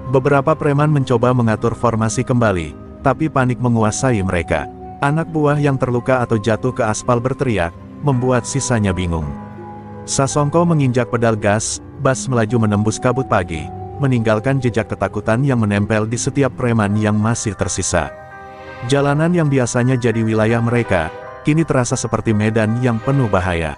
Beberapa preman mencoba mengatur formasi kembali, tapi panik menguasai mereka. Anak buah yang terluka atau jatuh ke aspal berteriak, membuat sisanya bingung. Sasongko menginjak pedal gas, Bas melaju menembus kabut pagi, meninggalkan jejak ketakutan yang menempel di setiap preman yang masih tersisa. Jalanan yang biasanya jadi wilayah mereka, kini terasa seperti medan yang penuh bahaya.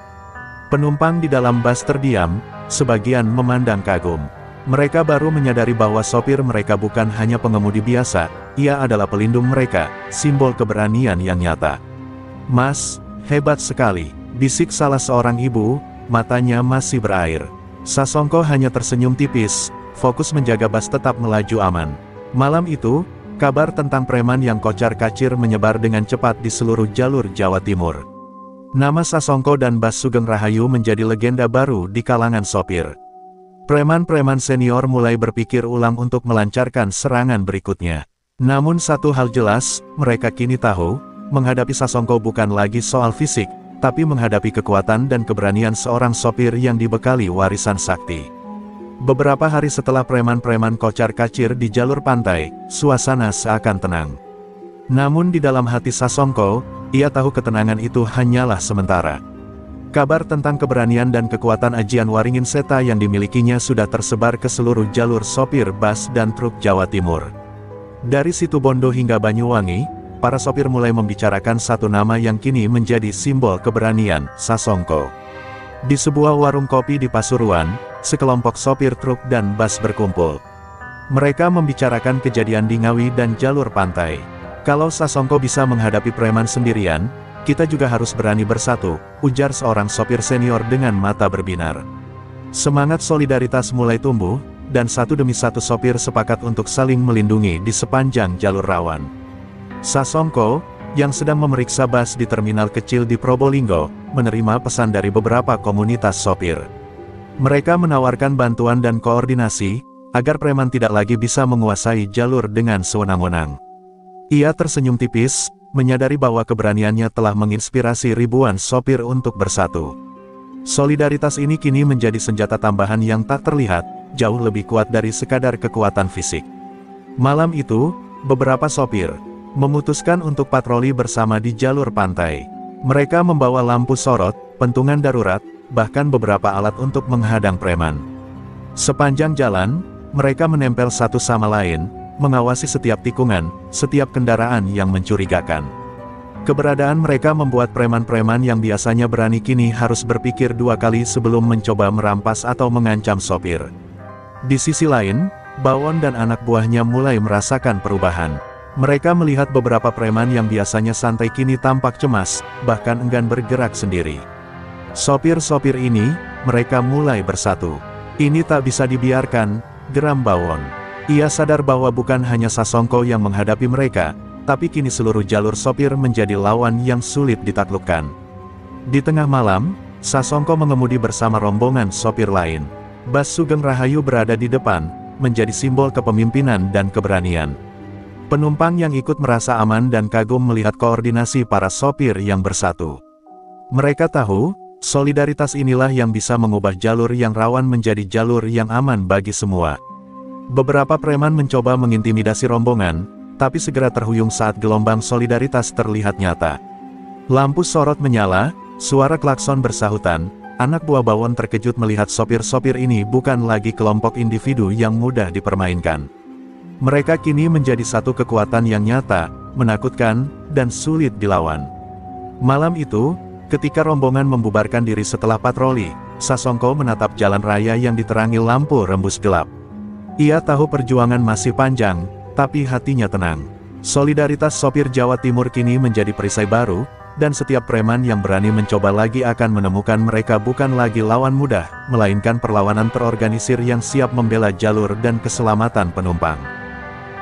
Penumpang di dalam bas terdiam, sebagian memandang kagum. Mereka baru menyadari bahwa sopir mereka bukan hanya pengemudi biasa, ia adalah pelindung mereka, simbol keberanian yang nyata. "Mas, hebat sekali," bisik salah seorang ibu, matanya masih berair. Sasongko hanya tersenyum tipis, fokus menjaga bas tetap melaju aman. Malam itu, kabar tentang preman yang kocar-kacir menyebar dengan cepat di seluruh jalur Jawa Timur. Nama Sasongko dan Bas Sugeng Rahayu menjadi legenda baru di kalangan sopir. Preman-preman senior mulai berpikir ulang untuk melancarkan serangan berikutnya. Namun satu hal jelas, mereka kini tahu, menghadapi Sasongko bukan lagi soal fisik, tapi menghadapi kekuatan dan keberanian seorang sopir yang dibekali warisan sakti. Beberapa hari setelah preman-preman kocar-kacir di jalur pantai, suasana seakan tenang. Namun di dalam hati Sasongko, ia tahu ketenangan itu hanyalah sementara. Kabar tentang keberanian dan kekuatan Ajian Waringin Seta yang dimilikinya sudah tersebar ke seluruh jalur sopir bus dan truk Jawa Timur. Dari Situbondo hingga Banyuwangi, para sopir mulai membicarakan satu nama yang kini menjadi simbol keberanian, Sasongko. Di sebuah warung kopi di Pasuruan, sekelompok sopir truk dan bus berkumpul. Mereka membicarakan kejadian di Ngawi dan jalur pantai. Kalau Sasongko bisa menghadapi preman sendirian, kita juga harus berani bersatu, ujar seorang sopir senior dengan mata berbinar. Semangat solidaritas mulai tumbuh, dan satu demi satu sopir sepakat untuk saling melindungi di sepanjang jalur rawan. Sasongko, yang sedang memeriksa bus di terminal kecil di Probolinggo, menerima pesan dari beberapa komunitas sopir. Mereka menawarkan bantuan dan koordinasi, agar preman tidak lagi bisa menguasai jalur dengan sewenang-wenang. Ia tersenyum tipis, menyadari bahwa keberaniannya telah menginspirasi ribuan sopir untuk bersatu. Solidaritas ini kini menjadi senjata tambahan yang tak terlihat, jauh lebih kuat dari sekadar kekuatan fisik. Malam itu, beberapa sopir memutuskan untuk patroli bersama di jalur pantai. Mereka membawa lampu sorot, pentungan darurat, bahkan beberapa alat untuk menghadang preman. Sepanjang jalan, mereka menempel satu sama lain, mengawasi setiap tikungan, setiap kendaraan yang mencurigakan. Keberadaan mereka membuat preman-preman yang biasanya berani kini harus berpikir dua kali sebelum mencoba merampas atau mengancam sopir. Di sisi lain, Bawon dan anak buahnya mulai merasakan perubahan. Mereka melihat beberapa preman yang biasanya santai kini tampak cemas, bahkan enggan bergerak sendiri. Sopir-sopir ini, mereka mulai bersatu. Ini tak bisa dibiarkan, geram Bawon. Ia sadar bahwa bukan hanya Sasongko yang menghadapi mereka, tapi kini seluruh jalur sopir menjadi lawan yang sulit ditaklukkan. Di tengah malam, Sasongko mengemudi bersama rombongan sopir lain. Bus Sugeng Rahayu berada di depan, menjadi simbol kepemimpinan dan keberanian. Penumpang yang ikut merasa aman dan kagum melihat koordinasi para sopir yang bersatu. Mereka tahu, solidaritas inilah yang bisa mengubah jalur yang rawan menjadi jalur yang aman bagi semua. Beberapa preman mencoba mengintimidasi rombongan, tapi segera terhuyung saat gelombang solidaritas terlihat nyata. Lampu sorot menyala, suara klakson bersahutan, anak buah Bawon terkejut melihat sopir-sopir ini bukan lagi kelompok individu yang mudah dipermainkan. Mereka kini menjadi satu kekuatan yang nyata, menakutkan, dan sulit dilawan. Malam itu, ketika rombongan membubarkan diri setelah patroli, Sasongko menatap jalan raya yang diterangi lampu rembus gelap. Ia tahu perjuangan masih panjang, tapi hatinya tenang. Solidaritas sopir Jawa Timur kini menjadi perisai baru, dan setiap preman yang berani mencoba lagi akan menemukan mereka bukan lagi lawan mudah, melainkan perlawanan terorganisir yang siap membela jalur dan keselamatan penumpang.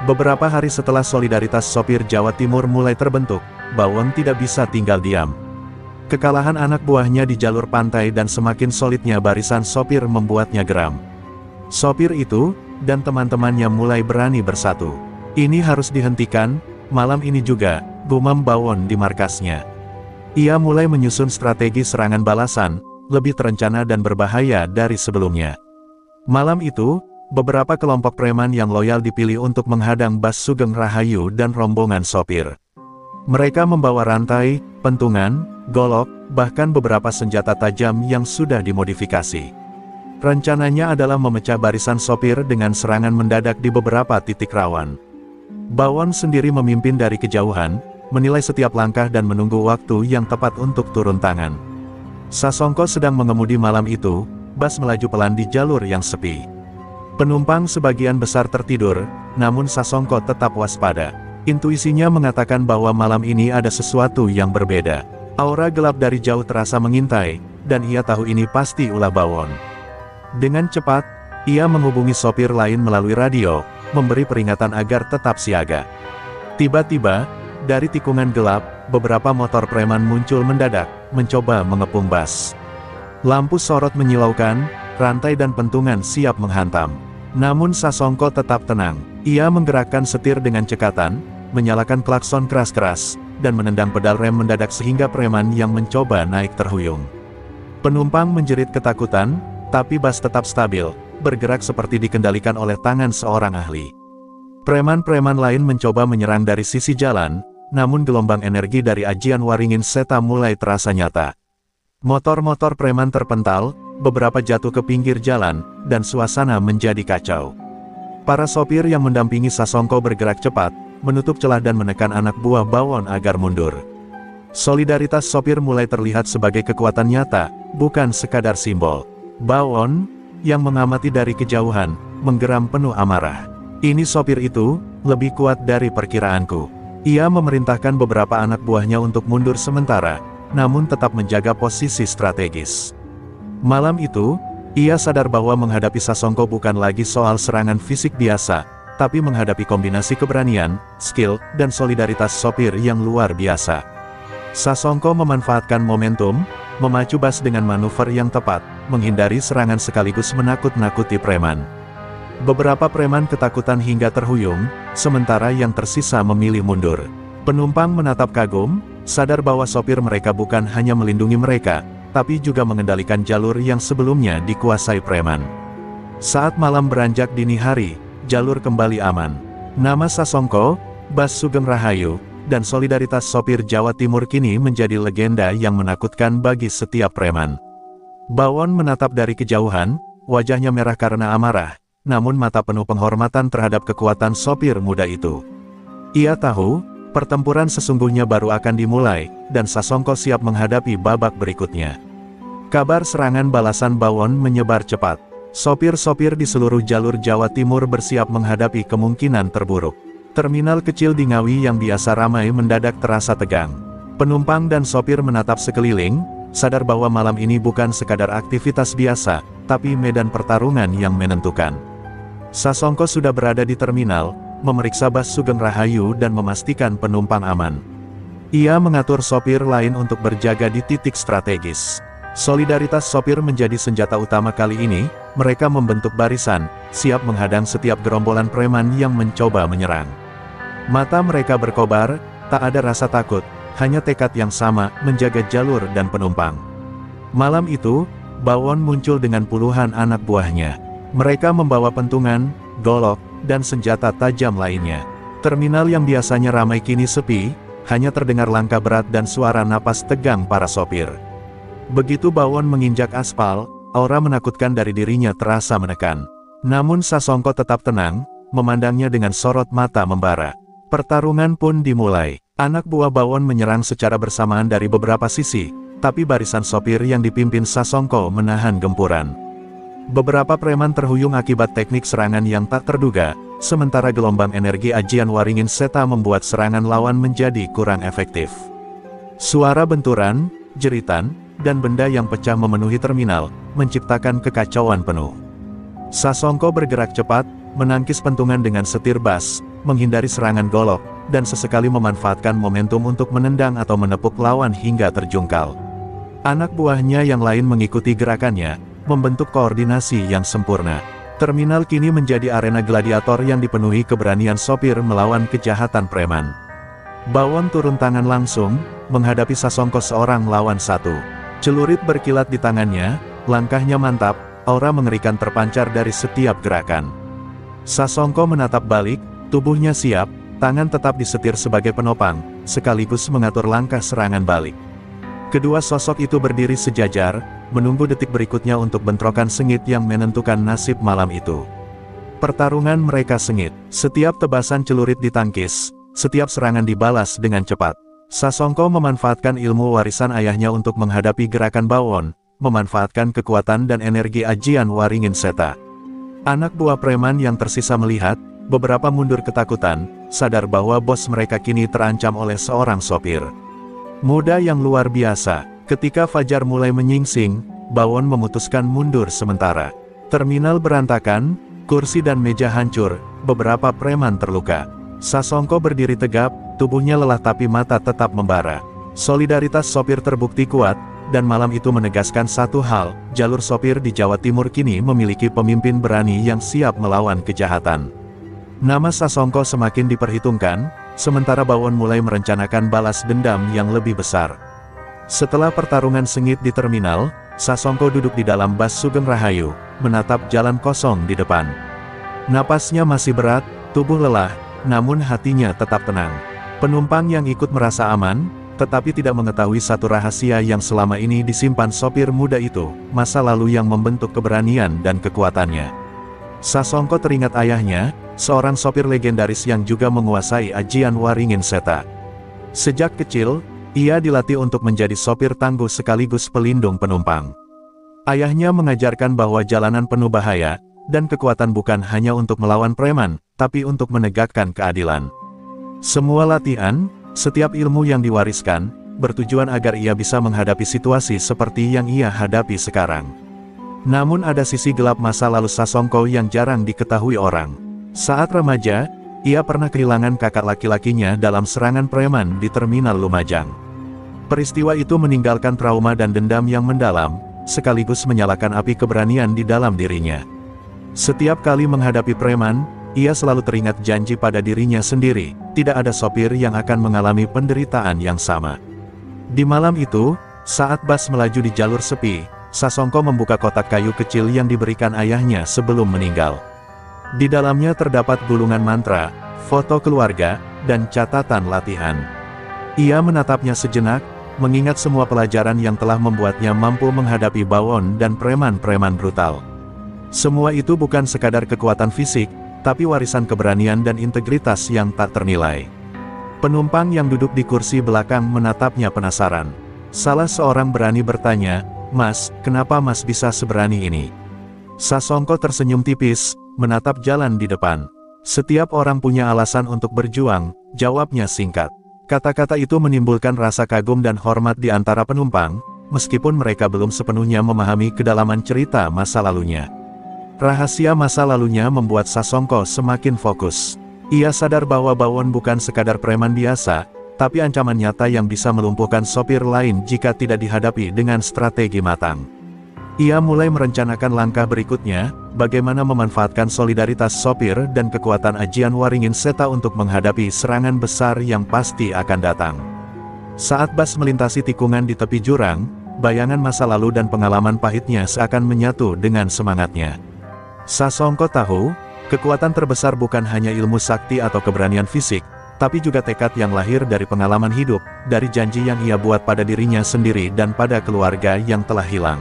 Beberapa hari setelah solidaritas sopir Jawa Timur mulai terbentuk, Bawon tidak bisa tinggal diam. Kekalahan anak buahnya di jalur pantai dan semakin solidnya barisan sopir membuatnya geram. Sopir itu, dan teman-temannya mulai berani bersatu. Ini harus dihentikan, malam ini juga, gumam Bawon di markasnya. Ia mulai menyusun strategi serangan balasan, lebih terencana dan berbahaya dari sebelumnya. Malam itu, beberapa kelompok preman yang loyal dipilih untuk menghadang bus Sugeng Rahayu dan rombongan sopir. Mereka membawa rantai, pentungan, golok, bahkan beberapa senjata tajam yang sudah dimodifikasi. Rencananya adalah memecah barisan sopir dengan serangan mendadak di beberapa titik rawan. Bawon sendiri memimpin dari kejauhan, menilai setiap langkah dan menunggu waktu yang tepat untuk turun tangan. Sasongko sedang mengemudi malam itu, bus melaju pelan di jalur yang sepi. Penumpang sebagian besar tertidur, namun Sasongko tetap waspada. Intuisinya mengatakan bahwa malam ini ada sesuatu yang berbeda. Aura gelap dari jauh terasa mengintai, dan ia tahu ini pasti ulah Bawon. Dengan cepat, ia menghubungi sopir lain melalui radio, memberi peringatan agar tetap siaga. Tiba-tiba, dari tikungan gelap, beberapa motor preman muncul mendadak, mencoba mengepung bus. Lampu sorot menyilaukan, rantai dan pentungan siap menghantam. Namun Sasongko tetap tenang. Ia menggerakkan setir dengan cekatan, menyalakan klakson keras-keras, dan menendang pedal rem mendadak sehingga preman yang mencoba naik terhuyung. Penumpang menjerit ketakutan, tapi bus tetap stabil, bergerak seperti dikendalikan oleh tangan seorang ahli. Preman-preman lain mencoba menyerang dari sisi jalan, namun gelombang energi dari ajian Waringin Seta mulai terasa nyata. Motor-motor preman terpental, beberapa jatuh ke pinggir jalan, dan suasana menjadi kacau. Para sopir yang mendampingi Sasongko bergerak cepat, menutup celah dan menekan anak buah Bawon agar mundur. Solidaritas sopir mulai terlihat sebagai kekuatan nyata, bukan sekadar simbol. Bawon, yang mengamati dari kejauhan, menggeram penuh amarah. Ini sopir itu, lebih kuat dari perkiraanku. Ia memerintahkan beberapa anak buahnya untuk mundur sementara, namun tetap menjaga posisi strategis. Malam itu, ia sadar bahwa menghadapi Sasongko bukan lagi soal serangan fisik biasa, tapi menghadapi kombinasi keberanian, skill, dan solidaritas sopir yang luar biasa. Sasongko memanfaatkan momentum, memacu bus dengan manuver yang tepat, menghindari serangan sekaligus menakut-nakuti preman. Beberapa preman ketakutan hingga terhuyung, sementara yang tersisa memilih mundur. Penumpang menatap kagum, sadar bahwa sopir mereka bukan hanya melindungi mereka, tapi juga mengendalikan jalur yang sebelumnya dikuasai preman. Saat malam beranjak dini hari, jalur kembali aman. Nama Sasongko, Bas Sugeng Rahayu, dan solidaritas sopir Jawa Timur kini menjadi legenda yang menakutkan bagi setiap preman. Bawon menatap dari kejauhan, wajahnya merah karena amarah, namun mata penuh penghormatan terhadap kekuatan sopir muda itu. Ia tahu, pertempuran sesungguhnya baru akan dimulai, dan Sasongko siap menghadapi babak berikutnya. Kabar serangan balasan Bawon menyebar cepat. Sopir-sopir di seluruh jalur Jawa Timur bersiap menghadapi kemungkinan terburuk. Terminal kecil di Ngawi yang biasa ramai mendadak terasa tegang. Penumpang dan sopir menatap sekeliling, sadar bahwa malam ini bukan sekadar aktivitas biasa, tapi medan pertarungan yang menentukan. Sasongko sudah berada di terminal, memeriksa Bas Sugeng Rahayu dan memastikan penumpang aman. Ia mengatur sopir lain untuk berjaga di titik strategis. Solidaritas sopir menjadi senjata utama kali ini, mereka membentuk barisan, siap menghadang setiap gerombolan preman yang mencoba menyerang. Mata mereka berkobar, tak ada rasa takut, hanya tekad yang sama, menjaga jalur dan penumpang. Malam itu, Bawon muncul dengan puluhan anak buahnya. Mereka membawa pentungan, golok, dan senjata tajam lainnya. Terminal yang biasanya ramai kini sepi, hanya terdengar langkah berat dan suara napas tegang para sopir. Begitu Bawon menginjak aspal, aura menakutkan dari dirinya terasa menekan. Namun Sasongko tetap tenang, memandangnya dengan sorot mata membara. Pertarungan pun dimulai. Anak buah Bawon menyerang secara bersamaan dari beberapa sisi, tapi barisan sopir yang dipimpin Sasongko menahan gempuran. Beberapa preman terhuyung akibat teknik serangan yang tak terduga, sementara gelombang energi ajian Waringin Seta membuat serangan lawan menjadi kurang efektif. Suara benturan, jeritan, dan benda yang pecah memenuhi terminal, menciptakan kekacauan penuh. Sasongko bergerak cepat, menangkis pentungan dengan setir bas, menghindari serangan golok, dan sesekali memanfaatkan momentum untuk menendang atau menepuk lawan hingga terjungkal. Anak buahnya yang lain mengikuti gerakannya, membentuk koordinasi yang sempurna. Terminal kini menjadi arena gladiator yang dipenuhi keberanian sopir melawan kejahatan preman. Bawon turun tangan langsung, menghadapi Sasongko seorang lawan satu. Celurit berkilat di tangannya, langkahnya mantap, aura mengerikan terpancar dari setiap gerakan. Sasongko menatap balik, tubuhnya siap, tangan tetap disetir sebagai penopang, sekaligus mengatur langkah serangan balik. Kedua sosok itu berdiri sejajar, menunggu detik berikutnya untuk bentrokan sengit yang menentukan nasib malam itu. Pertarungan mereka sengit, setiap tebasan celurit ditangkis, setiap serangan dibalas dengan cepat. Sasongko memanfaatkan ilmu warisan ayahnya untuk menghadapi gerakan Bawon, memanfaatkan kekuatan dan energi ajian Waringin Seta. Anak buah preman yang tersisa melihat, beberapa mundur ketakutan, sadar bahwa bos mereka kini terancam oleh seorang sopir muda yang luar biasa. Ketika fajar mulai menyingsing, Bawon memutuskan mundur sementara. Terminal berantakan, kursi dan meja hancur, beberapa preman terluka. Sasongko berdiri tegap, tubuhnya lelah tapi mata tetap membara. Solidaritas sopir terbukti kuat, dan malam itu menegaskan satu hal, jalur sopir di Jawa Timur kini memiliki pemimpin berani yang siap melawan kejahatan. Nama Sasongko semakin diperhitungkan, sementara Bawon mulai merencanakan balas dendam yang lebih besar. Setelah pertarungan sengit di terminal, Sasongko duduk di dalam bas Sugeng Rahayu, menatap jalan kosong di depan. Napasnya masih berat, tubuh lelah, namun hatinya tetap tenang. Penumpang yang ikut merasa aman, tetapi tidak mengetahui satu rahasia yang selama ini disimpan sopir muda itu, masa lalu yang membentuk keberanian dan kekuatannya. Sasongko teringat ayahnya, seorang sopir legendaris yang juga menguasai ajian Waringin Seta. Sejak kecil, ia dilatih untuk menjadi sopir tangguh sekaligus pelindung penumpang. Ayahnya mengajarkan bahwa jalanan penuh bahaya, dan kekuatan bukan hanya untuk melawan preman, tapi untuk menegakkan keadilan. Semua latihan, setiap ilmu yang diwariskan, bertujuan agar ia bisa menghadapi situasi seperti yang ia hadapi sekarang. Namun ada sisi gelap masa lalu Sasongko yang jarang diketahui orang. Saat remaja, ia pernah kehilangan kakak laki-lakinya dalam serangan preman di Terminal Lumajang. Peristiwa itu meninggalkan trauma dan dendam yang mendalam, sekaligus menyalakan api keberanian di dalam dirinya. Setiap kali menghadapi preman, ia selalu teringat janji pada dirinya sendiri, tidak ada sopir yang akan mengalami penderitaan yang sama. Di malam itu, saat bas melaju di jalur sepi, Sasongko membuka kotak kayu kecil yang diberikan ayahnya sebelum meninggal. Di dalamnya terdapat gulungan mantra, foto keluarga, dan catatan latihan. Ia menatapnya sejenak, mengingat semua pelajaran yang telah membuatnya mampu menghadapi Bawon dan preman-preman brutal. Semua itu bukan sekadar kekuatan fisik, tapi warisan keberanian dan integritas yang tak ternilai. Penumpang yang duduk di kursi belakang menatapnya penasaran. Salah seorang berani bertanya, "Mas, kenapa Mas bisa seberani ini?" Sasongko tersenyum tipis, menatap jalan di depan. "Setiap orang punya alasan untuk berjuang," jawabnya singkat. Kata-kata itu menimbulkan rasa kagum dan hormat di antara penumpang, meskipun mereka belum sepenuhnya memahami kedalaman cerita masa lalunya. Rahasia masa lalunya membuat Sasongko semakin fokus. Ia sadar bahwa Bawon bukan sekadar preman biasa, tapi ancaman nyata yang bisa melumpuhkan sopir lain jika tidak dihadapi dengan strategi matang. Ia mulai merencanakan langkah berikutnya, bagaimana memanfaatkan solidaritas sopir dan kekuatan ajian Waringin Seta untuk menghadapi serangan besar yang pasti akan datang. Saat bas melintasi tikungan di tepi jurang, bayangan masa lalu dan pengalaman pahitnya seakan menyatu dengan semangatnya. Sasongko tahu, kekuatan terbesar bukan hanya ilmu sakti atau keberanian fisik, tapi juga tekad yang lahir dari pengalaman hidup, dari janji yang ia buat pada dirinya sendiri dan pada keluarga yang telah hilang.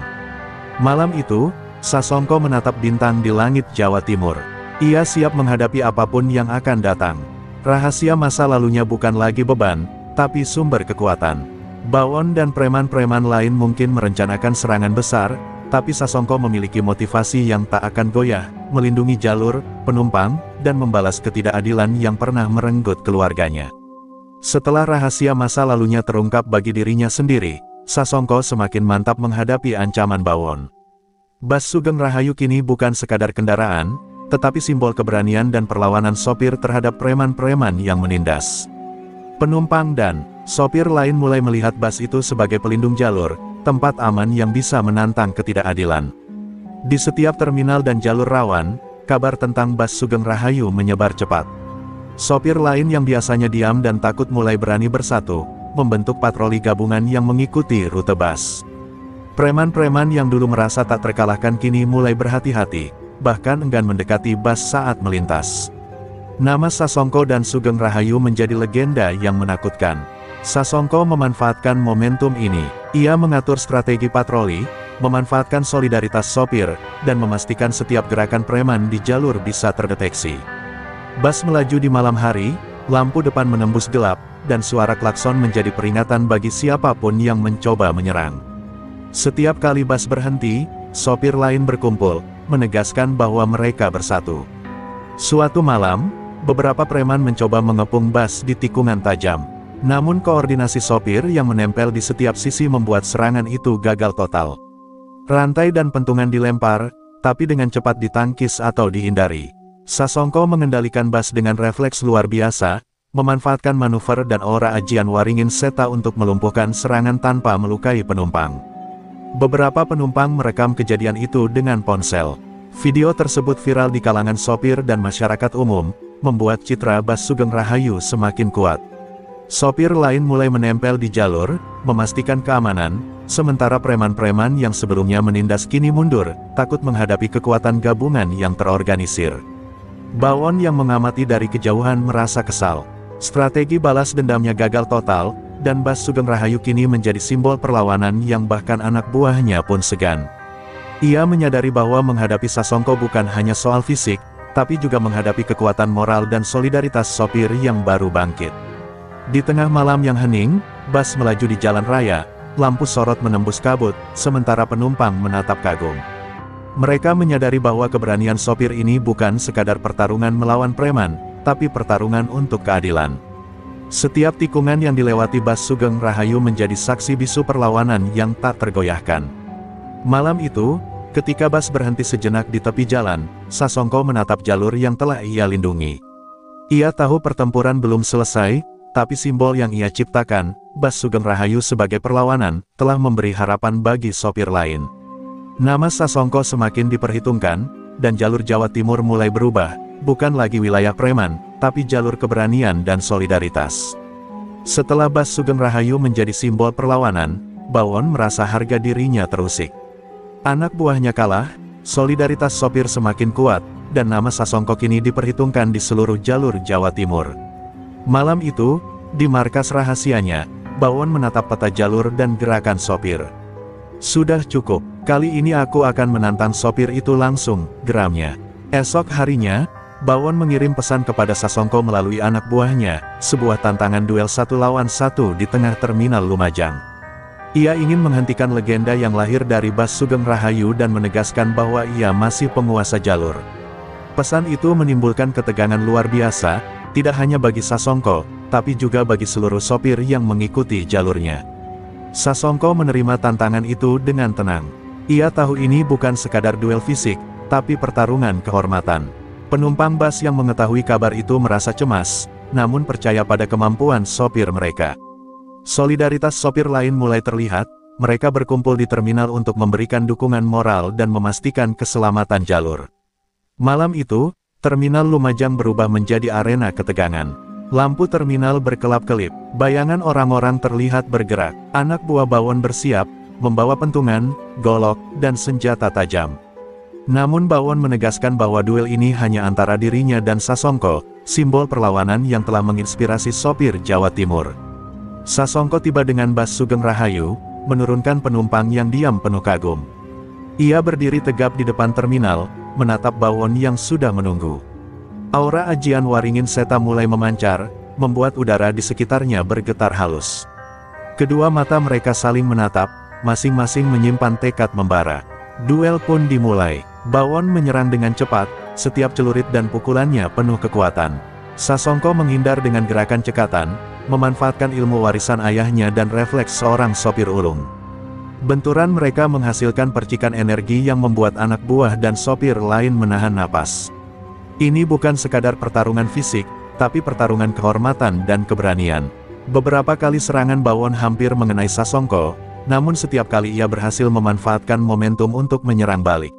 Malam itu, Sasongko menatap bintang di langit Jawa Timur. Ia siap menghadapi apapun yang akan datang. Rahasia masa lalunya bukan lagi beban, tapi sumber kekuatan. Bawon dan preman-preman lain mungkin merencanakan serangan besar, tapi Sasongko memiliki motivasi yang tak akan goyah, melindungi jalur, penumpang, dan membalas ketidakadilan yang pernah merenggut keluarganya. Setelah rahasia masa lalunya terungkap bagi dirinya sendiri, Sasongko semakin mantap menghadapi ancaman Bawon. Bas Sugeng Rahayu kini bukan sekadar kendaraan, tetapi simbol keberanian dan perlawanan sopir terhadap preman-preman yang menindas. Penumpang dan sopir lain mulai melihat bas itu sebagai pelindung jalur, tempat aman yang bisa menantang ketidakadilan. Di setiap terminal dan jalur rawan, kabar tentang bas Sugeng Rahayu menyebar cepat. Sopir lain yang biasanya diam dan takut mulai berani bersatu, membentuk patroli gabungan yang mengikuti rute bas. Preman-preman yang dulu merasa tak terkalahkan kini mulai berhati-hati, bahkan enggan mendekati bas saat melintas. Nama Sasongko dan Sugeng Rahayu menjadi legenda yang menakutkan. Sasongko memanfaatkan momentum ini. Ia mengatur strategi patroli, memanfaatkan solidaritas sopir, dan memastikan setiap gerakan preman di jalur bisa terdeteksi. Bas melaju di malam hari, lampu depan menembus gelap, dan suara klakson menjadi peringatan bagi siapapun yang mencoba menyerang. Setiap kali bas berhenti, sopir lain berkumpul, menegaskan bahwa mereka bersatu. Suatu malam, beberapa preman mencoba mengepung bas di tikungan tajam. Namun koordinasi sopir yang menempel di setiap sisi membuat serangan itu gagal total. Rantai dan pentungan dilempar, tapi dengan cepat ditangkis atau dihindari. Sasongko mengendalikan bas dengan refleks luar biasa, memanfaatkan manuver dan aura ajian Waringin Seta untuk melumpuhkan serangan tanpa melukai penumpang. Beberapa penumpang merekam kejadian itu dengan ponsel. Video tersebut viral di kalangan sopir dan masyarakat umum, membuat citra Bas Sugeng Rahayu semakin kuat. Sopir lain mulai menempel di jalur, memastikan keamanan, sementara preman-preman yang sebelumnya menindas kini mundur, takut menghadapi kekuatan gabungan yang terorganisir. Bawon yang mengamati dari kejauhan merasa kesal. Strategi balas dendamnya gagal total, dan Bas Sugeng Rahayu kini menjadi simbol perlawanan yang bahkan anak buahnya pun segan. Ia menyadari bahwa menghadapi Sasongko bukan hanya soal fisik, tapi juga menghadapi kekuatan moral dan solidaritas sopir yang baru bangkit. Di tengah malam yang hening, Bas melaju di jalan raya, lampu sorot menembus kabut, sementara penumpang menatap kagum. Mereka menyadari bahwa keberanian sopir ini bukan sekadar pertarungan melawan preman, tapi pertarungan untuk keadilan. Setiap tikungan yang dilewati Bas Sugeng Rahayu menjadi saksi bisu perlawanan yang tak tergoyahkan. Malam itu, ketika Bas berhenti sejenak di tepi jalan, Sasongko menatap jalur yang telah ia lindungi. Ia tahu pertempuran belum selesai, tapi simbol yang ia ciptakan, Bas Sugeng Rahayu sebagai perlawanan, telah memberi harapan bagi sopir lain. Nama Sasongko semakin diperhitungkan, dan jalur Jawa Timur mulai berubah, bukan lagi wilayah preman, tapi jalur keberanian dan solidaritas. Setelah Bas Sugeng Rahayu menjadi simbol perlawanan, Bawon merasa harga dirinya terusik. Anak buahnya kalah, solidaritas sopir semakin kuat, dan nama Sasongko kini diperhitungkan di seluruh jalur Jawa Timur. Malam itu, di markas rahasianya, Bawon menatap peta jalur dan gerakan sopir. "Sudah cukup, kali ini aku akan menantang sopir itu langsung," geramnya. Esok harinya, Bawon mengirim pesan kepada Sasongko melalui anak buahnya, sebuah tantangan duel 1 lawan 1 di tengah terminal Lumajang. Ia ingin menghentikan legenda yang lahir dari Bas Sugeng Rahayu dan menegaskan bahwa ia masih penguasa jalur. Pesan itu menimbulkan ketegangan luar biasa, tidak hanya bagi Sasongko, tapi juga bagi seluruh sopir yang mengikuti jalurnya. Sasongko menerima tantangan itu dengan tenang. Ia tahu ini bukan sekadar duel fisik, tapi pertarungan kehormatan. Penumpang bas yang mengetahui kabar itu merasa cemas, namun percaya pada kemampuan sopir mereka. Solidaritas sopir lain mulai terlihat, mereka berkumpul di terminal untuk memberikan dukungan moral dan memastikan keselamatan jalur. Malam itu, terminal Lumajang berubah menjadi arena ketegangan. Lampu terminal berkelap-kelip, bayangan orang-orang terlihat bergerak, anak buah Bawon bersiap, membawa pentungan, golok, dan senjata tajam. Namun Bawon menegaskan bahwa duel ini hanya antara dirinya dan Sasongko, simbol perlawanan yang telah menginspirasi sopir Jawa Timur. Sasongko tiba dengan Bas Sugeng Rahayu, menurunkan penumpang yang diam penuh kagum. Ia berdiri tegap di depan terminal, menatap Bawon yang sudah menunggu. Aura ajian Waringin Seta mulai memancar, membuat udara di sekitarnya bergetar halus. Kedua mata mereka saling menatap, masing-masing menyimpan tekad membara. Duel pun dimulai. Bawon menyerang dengan cepat, setiap celurit dan pukulannya penuh kekuatan. Sasongko menghindar dengan gerakan cekatan, memanfaatkan ilmu warisan ayahnya dan refleks seorang sopir ulung. Benturan mereka menghasilkan percikan energi yang membuat anak buah dan sopir lain menahan napas. Ini bukan sekadar pertarungan fisik, tapi pertarungan kehormatan dan keberanian. Beberapa kali serangan Bawon hampir mengenai Sasongko, namun setiap kali ia berhasil memanfaatkan momentum untuk menyerang balik.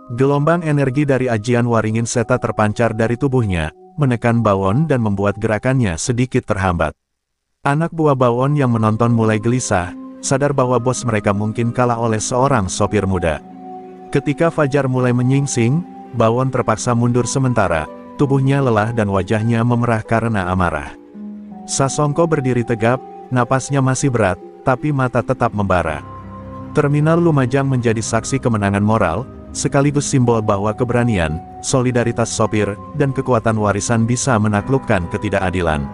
Gelombang energi dari ajian Waringin Seta terpancar dari tubuhnya, menekan Bawon dan membuat gerakannya sedikit terhambat. Anak buah Bawon yang menonton mulai gelisah, sadar bahwa bos mereka mungkin kalah oleh seorang sopir muda. Ketika fajar mulai menyingsing, Bawon terpaksa mundur sementara, tubuhnya lelah dan wajahnya memerah karena amarah. Sasongko berdiri tegap, napasnya masih berat, tapi mata tetap membara. Terminal Lumajang menjadi saksi kemenangan moral, sekaligus simbol bahwa keberanian, solidaritas sopir, dan kekuatan warisan bisa menaklukkan ketidakadilan.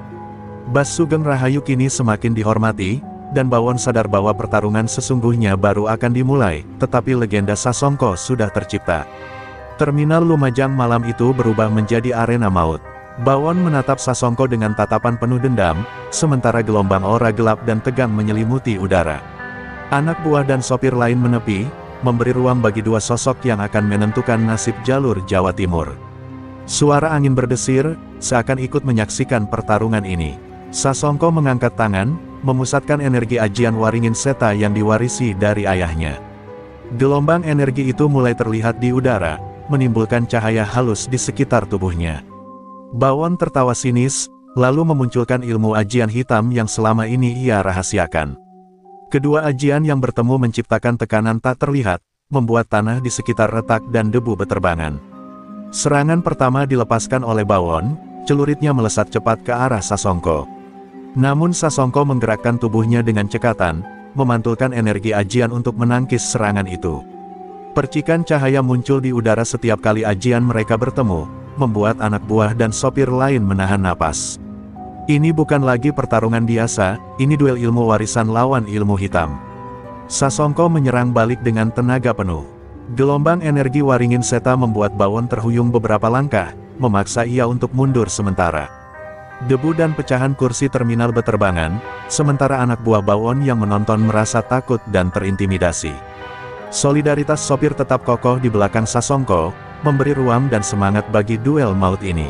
Bas Sugeng Rahayu kini semakin dihormati, dan Bawon sadar bahwa pertarungan sesungguhnya baru akan dimulai, tetapi legenda Sasongko sudah tercipta. Terminal Lumajang malam itu berubah menjadi arena maut. Bawon menatap Sasongko dengan tatapan penuh dendam, sementara gelombang aura gelap dan tegang menyelimuti udara. Anak buah dan sopir lain menepi, memberi ruang bagi dua sosok yang akan menentukan nasib jalur Jawa Timur. Suara angin berdesir, seakan ikut menyaksikan pertarungan ini. Sasongko mengangkat tangan, memusatkan energi ajian Waringin Seta yang diwarisi dari ayahnya. Gelombang energi itu mulai terlihat di udara, menimbulkan cahaya halus di sekitar tubuhnya. Bawon tertawa sinis, lalu memunculkan ilmu ajian hitam yang selama ini ia rahasiakan. Kedua ajian yang bertemu menciptakan tekanan tak terlihat, membuat tanah di sekitar retak dan debu beterbangan. Serangan pertama dilepaskan oleh Bawon, celuritnya melesat cepat ke arah Sasongko. Namun Sasongko menggerakkan tubuhnya dengan cekatan, memantulkan energi ajian untuk menangkis serangan itu. Percikan cahaya muncul di udara setiap kali ajian mereka bertemu, membuat anak buah dan sopir lain menahan napas. Ini bukan lagi pertarungan biasa, ini duel ilmu warisan lawan ilmu hitam. Sasongko menyerang balik dengan tenaga penuh. Gelombang energi waringin seta membuat Bawon terhuyung beberapa langkah, memaksa ia untuk mundur sementara. Debu dan pecahan kursi terminal beterbangan, sementara anak buah Bawon yang menonton merasa takut dan terintimidasi. Solidaritas sopir tetap kokoh di belakang Sasongko, memberi ruang dan semangat bagi duel maut ini.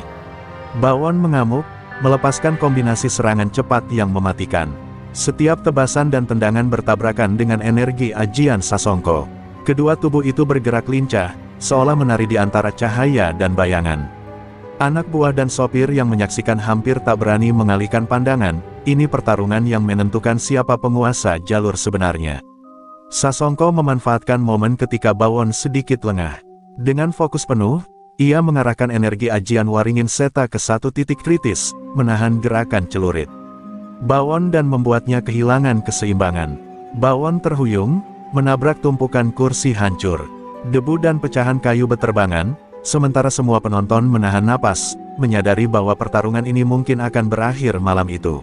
Bawon mengamuk, melepaskan kombinasi serangan cepat yang mematikan. Setiap tebasan dan tendangan bertabrakan dengan energi ajian Sasongko. Kedua tubuh itu bergerak lincah, seolah menari di antara cahaya dan bayangan. Anak buah dan sopir yang menyaksikan hampir tak berani mengalihkan pandangan, ini pertarungan yang menentukan siapa penguasa jalur sebenarnya. Sasongko memanfaatkan momen ketika Bawon sedikit lengah. Dengan fokus penuh, ia mengarahkan energi ajian waringin seta ke satu titik kritis, menahan gerakan celurit Bawon dan membuatnya kehilangan keseimbangan. Bawon terhuyung, menabrak tumpukan kursi hancur. Debu dan pecahan kayu beterbangan, sementara semua penonton menahan napas, menyadari bahwa pertarungan ini mungkin akan berakhir malam itu.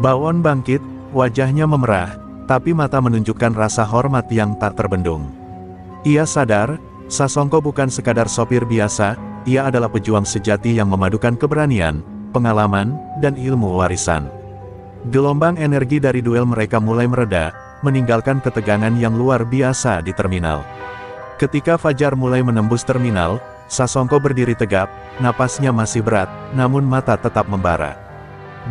Bawon bangkit, wajahnya memerah, tapi mata menunjukkan rasa hormat yang tak terbendung. Ia sadar, Sasongko bukan sekadar sopir biasa, ia adalah pejuang sejati yang memadukan keberanian, pengalaman, dan ilmu warisan. Gelombang energi dari duel mereka mulai mereda, meninggalkan ketegangan yang luar biasa di terminal. Ketika fajar mulai menembus terminal, Sasongko berdiri tegap, napasnya masih berat, namun mata tetap membara.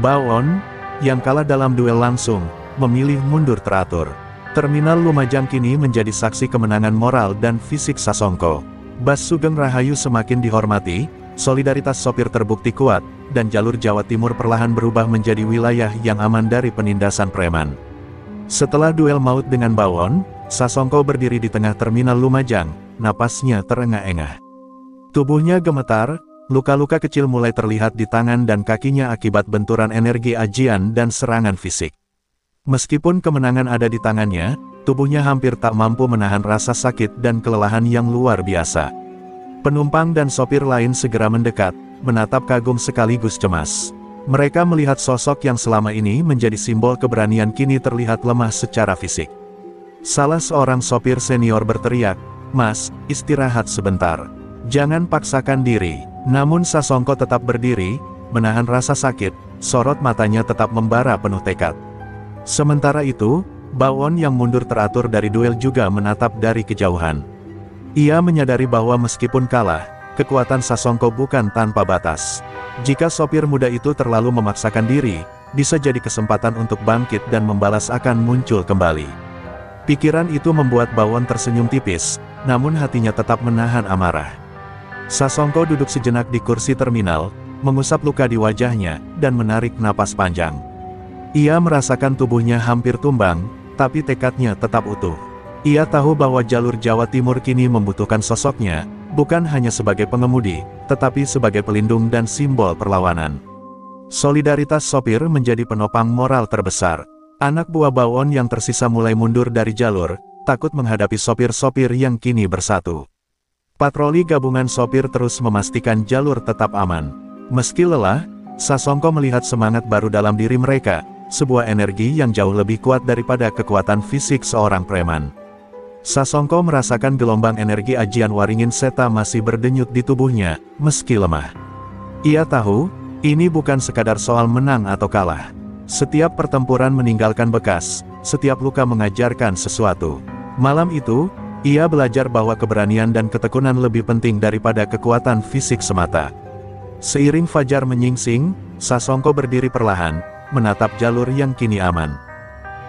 Bawon, yang kalah dalam duel langsung, memilih mundur teratur. Terminal Lumajang kini menjadi saksi kemenangan moral dan fisik Sasongko. Bas Sugeng Rahayu semakin dihormati, solidaritas sopir terbukti kuat, dan jalur Jawa Timur perlahan berubah menjadi wilayah yang aman dari penindasan preman. Setelah duel maut dengan Bawon, Sasongko berdiri di tengah terminal Lumajang, napasnya terengah-engah. Tubuhnya gemetar, luka-luka kecil mulai terlihat di tangan dan kakinya akibat benturan energi ajian dan serangan fisik. Meskipun kemenangan ada di tangannya, tubuhnya hampir tak mampu menahan rasa sakit dan kelelahan yang luar biasa. Penumpang dan sopir lain segera mendekat, menatap kagum sekaligus cemas. Mereka melihat sosok yang selama ini menjadi simbol keberanian kini terlihat lemah secara fisik. Salah seorang sopir senior berteriak, "Mas, istirahat sebentar. Jangan paksakan diri." Namun Sasongko tetap berdiri, menahan rasa sakit, sorot matanya tetap membara penuh tekad. Sementara itu, Bawon yang mundur teratur dari duel juga menatap dari kejauhan. Ia menyadari bahwa meskipun kalah, kekuatan Sasongko bukan tanpa batas. Jika sopir muda itu terlalu memaksakan diri, bisa jadi kesempatan untuk bangkit dan membalas akan muncul kembali. Pikiran itu membuat Bawon tersenyum tipis, namun hatinya tetap menahan amarah. Sasongko duduk sejenak di kursi terminal, mengusap luka di wajahnya, dan menarik napas panjang. Ia merasakan tubuhnya hampir tumbang, tapi tekadnya tetap utuh. Ia tahu bahwa jalur Jawa Timur kini membutuhkan sosoknya, bukan hanya sebagai pengemudi, tetapi sebagai pelindung dan simbol perlawanan. Solidaritas sopir menjadi penopang moral terbesar. Anak buah Bawon yang tersisa mulai mundur dari jalur, takut menghadapi sopir-sopir yang kini bersatu. Patroli gabungan sopir terus memastikan jalur tetap aman. Meski lelah, Sasongko melihat semangat baru dalam diri mereka, sebuah energi yang jauh lebih kuat daripada kekuatan fisik seorang preman. Sasongko merasakan gelombang energi ajian waringin seta masih berdenyut di tubuhnya, meski lemah. Ia tahu, ini bukan sekadar soal menang atau kalah. Setiap pertempuran meninggalkan bekas, setiap luka mengajarkan sesuatu. Malam itu, ia belajar bahwa keberanian dan ketekunan lebih penting daripada kekuatan fisik semata. Seiring fajar menyingsing, Sasongko berdiri perlahan, menatap jalur yang kini aman.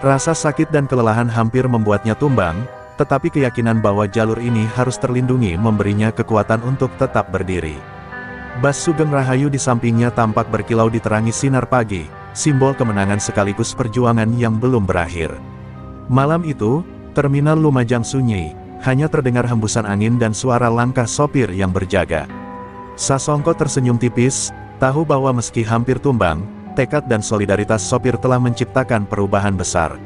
Rasa sakit dan kelelahan hampir membuatnya tumbang, tetapi keyakinan bahwa jalur ini harus terlindungi memberinya kekuatan untuk tetap berdiri. Bas Sugeng Rahayu di sampingnya tampak berkilau diterangi sinar pagi, simbol kemenangan sekaligus perjuangan yang belum berakhir. Malam itu, terminal Lumajang sunyi, hanya terdengar hembusan angin dan suara langkah sopir yang berjaga. Sasongko tersenyum tipis, tahu bahwa meski hampir tumbang, tekad dan solidaritas sopir telah menciptakan perubahan besar.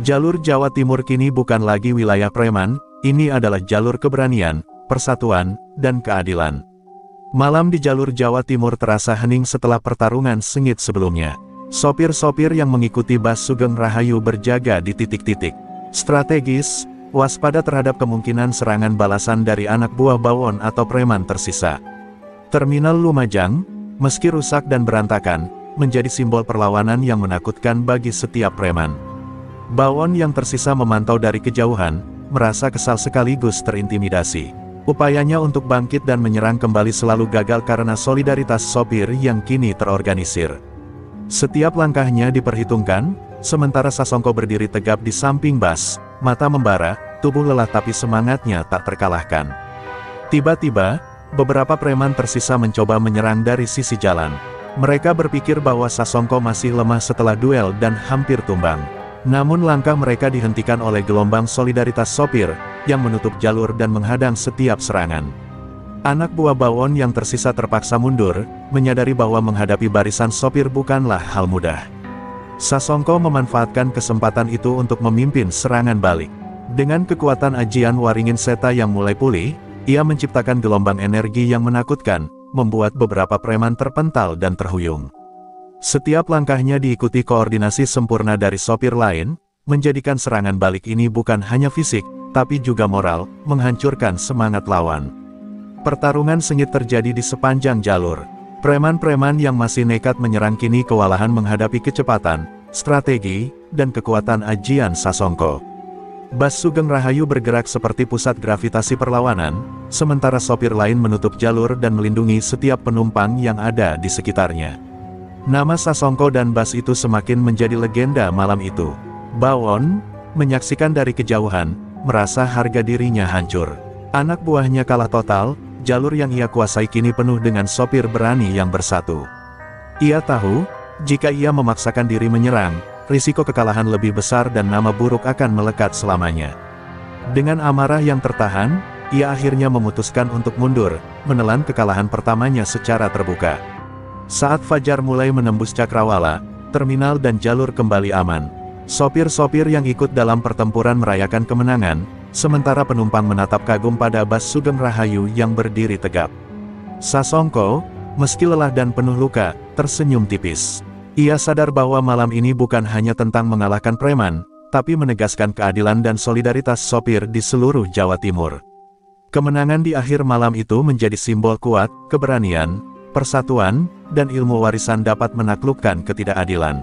Jalur Jawa Timur kini bukan lagi wilayah preman, ini adalah jalur keberanian, persatuan, dan keadilan. Malam di jalur Jawa Timur terasa hening setelah pertarungan sengit sebelumnya. Sopir-sopir yang mengikuti Bas Sugeng Rahayu berjaga di titik-titik strategis, waspada terhadap kemungkinan serangan balasan dari anak buah bawon atau preman tersisa. Terminal Lumajang, meski rusak dan berantakan, menjadi simbol perlawanan yang menakutkan bagi setiap preman. Bawon yang tersisa memantau dari kejauhan, merasa kesal sekaligus terintimidasi. Upayanya untuk bangkit dan menyerang kembali selalu gagal karena solidaritas sopir yang kini terorganisir. Setiap langkahnya diperhitungkan, sementara Sasongko berdiri tegap di samping Bas, mata membara, tubuh lelah tapi semangatnya tak terkalahkan. Tiba-tiba, beberapa preman tersisa mencoba menyerang dari sisi jalan. Mereka berpikir bahwa Sasongko masih lemah setelah duel dan hampir tumbang. Namun langkah mereka dihentikan oleh gelombang solidaritas sopir, yang menutup jalur dan menghadang setiap serangan. Anak buah bawon yang tersisa terpaksa mundur, menyadari bahwa menghadapi barisan sopir bukanlah hal mudah. Sasongko memanfaatkan kesempatan itu untuk memimpin serangan balik. Dengan kekuatan ajian Waringin Seta yang mulai pulih, ia menciptakan gelombang energi yang menakutkan, membuat beberapa preman terpental dan terhuyung. Setiap langkahnya diikuti koordinasi sempurna dari sopir lain, menjadikan serangan balik ini bukan hanya fisik, tapi juga moral, menghancurkan semangat lawan. Pertarungan sengit terjadi di sepanjang jalur. Preman-preman yang masih nekat menyerang kini kewalahan menghadapi kecepatan, strategi, dan kekuatan ajian Sasongko. Bas Sugeng Rahayu bergerak seperti pusat gravitasi perlawanan, sementara sopir lain menutup jalur dan melindungi setiap penumpang yang ada di sekitarnya. Nama Sasongko dan Bas itu semakin menjadi legenda malam itu. Bawon, menyaksikan dari kejauhan, merasa harga dirinya hancur. Anak buahnya kalah total, jalur yang ia kuasai kini penuh dengan sopir berani yang bersatu. Ia tahu, jika ia memaksakan diri menyerang, risiko kekalahan lebih besar dan nama buruk akan melekat selamanya. Dengan amarah yang tertahan, ia akhirnya memutuskan untuk mundur, menelan kekalahan pertamanya secara terbuka. Saat fajar mulai menembus cakrawala, terminal dan jalur kembali aman. Sopir-sopir yang ikut dalam pertempuran merayakan kemenangan, sementara penumpang menatap kagum pada Bas Sugeng Rahayu yang berdiri tegap. Sasongko, meski lelah dan penuh luka, tersenyum tipis. Ia sadar bahwa malam ini bukan hanya tentang mengalahkan preman, tapi menegaskan keadilan dan solidaritas sopir di seluruh Jawa Timur. Kemenangan di akhir malam itu menjadi simbol kuat, keberanian, persatuan, dan ilmu warisan dapat menaklukkan ketidakadilan.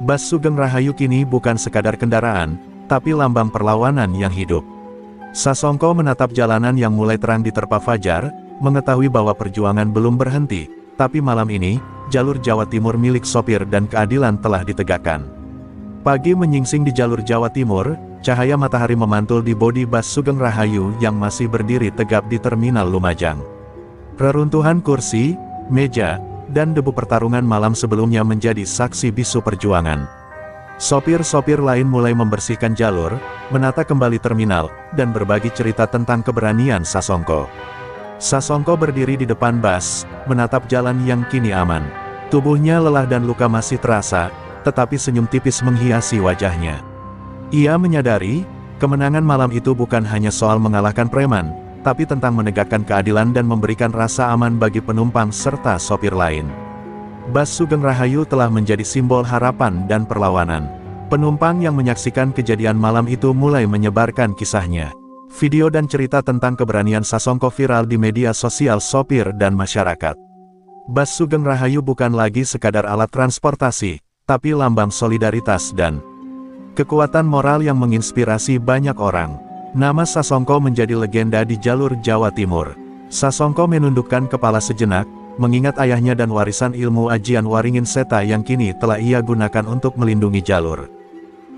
Bas Sugeng Rahayu kini bukan sekadar kendaraan, tapi lambang perlawanan yang hidup. Sasongko menatap jalanan yang mulai terang diterpa fajar, mengetahui bahwa perjuangan belum berhenti, tapi malam ini, jalur Jawa Timur milik sopir dan keadilan telah ditegakkan. Pagi menyingsing di jalur Jawa Timur, cahaya matahari memantul di bodi Bas Sugeng Rahayu yang masih berdiri tegap di terminal Lumajang. Reruntuhan kursi, meja, dan debu pertarungan malam sebelumnya menjadi saksi bisu perjuangan. Sopir-sopir lain mulai membersihkan jalur, menata kembali terminal, dan berbagi cerita tentang keberanian Sasongko. Sasongko berdiri di depan Bas, menatap jalan yang kini aman. Tubuhnya lelah dan luka masih terasa, tetapi senyum tipis menghiasi wajahnya. Ia menyadari, kemenangan malam itu bukan hanya soal mengalahkan preman, tapi tentang menegakkan keadilan dan memberikan rasa aman bagi penumpang serta sopir lain. Bas Sugeng Rahayu telah menjadi simbol harapan dan perlawanan. Penumpang yang menyaksikan kejadian malam itu mulai menyebarkan kisahnya. Video dan cerita tentang keberanian Sasongko viral di media sosial sopir dan masyarakat. Bas Sugeng Rahayu bukan lagi sekadar alat transportasi, tapi lambang solidaritas dan kekuatan moral yang menginspirasi banyak orang. Nama Sasongko menjadi legenda di jalur Jawa Timur. Sasongko menundukkan kepala sejenak, mengingat ayahnya dan warisan ilmu ajian Waringin Seta yang kini telah ia gunakan untuk melindungi jalur.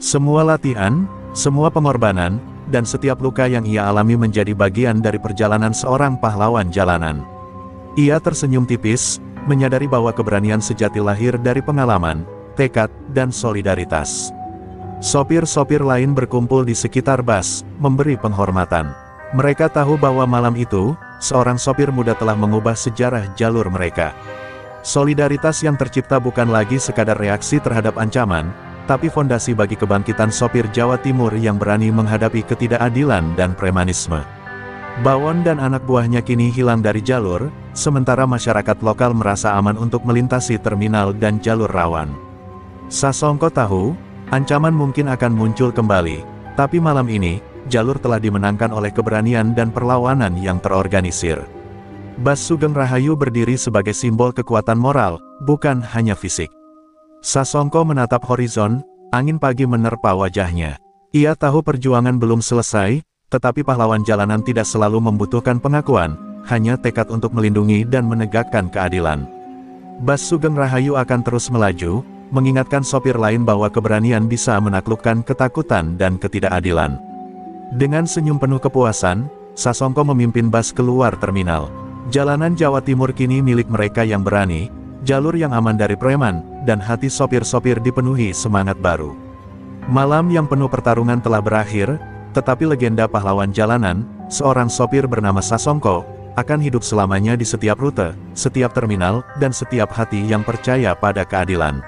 Semua latihan, semua pengorbanan, dan setiap luka yang ia alami menjadi bagian dari perjalanan seorang pahlawan jalanan. Ia tersenyum tipis, menyadari bahwa keberanian sejati lahir dari pengalaman, tekad, dan solidaritas. Sopir-sopir lain berkumpul di sekitar bus, memberi penghormatan. Mereka tahu bahwa malam itu, seorang sopir muda telah mengubah sejarah jalur mereka. Solidaritas yang tercipta bukan lagi sekadar reaksi terhadap ancaman, tapi fondasi bagi kebangkitan sopir Jawa Timur yang berani menghadapi ketidakadilan dan premanisme. Bawon dan anak buahnya kini hilang dari jalur, sementara masyarakat lokal merasa aman untuk melintasi terminal dan jalur rawan. Sasongko tahu, ancaman mungkin akan muncul kembali, tapi malam ini, jalur telah dimenangkan oleh keberanian dan perlawanan yang terorganisir. Bas Sugeng Rahayu berdiri sebagai simbol kekuatan moral, bukan hanya fisik. Sasongko menatap horizon, angin pagi menerpa wajahnya. Ia tahu perjuangan belum selesai, tetapi pahlawan jalanan tidak selalu membutuhkan pengakuan, hanya tekad untuk melindungi dan menegakkan keadilan. Bas Sugeng Rahayu akan terus melaju, mengingatkan sopir lain bahwa keberanian bisa menaklukkan ketakutan dan ketidakadilan. Dengan senyum penuh kepuasan, Sasongko memimpin bus keluar terminal. Jalanan Jawa Timur kini milik mereka yang berani, jalur yang aman dari preman, dan hati sopir-sopir dipenuhi semangat baru. Malam yang penuh pertarungan telah berakhir, tetapi legenda pahlawan jalanan, seorang sopir bernama Sasongko, akan hidup selamanya di setiap rute, setiap terminal, dan setiap hati yang percaya pada keadilan.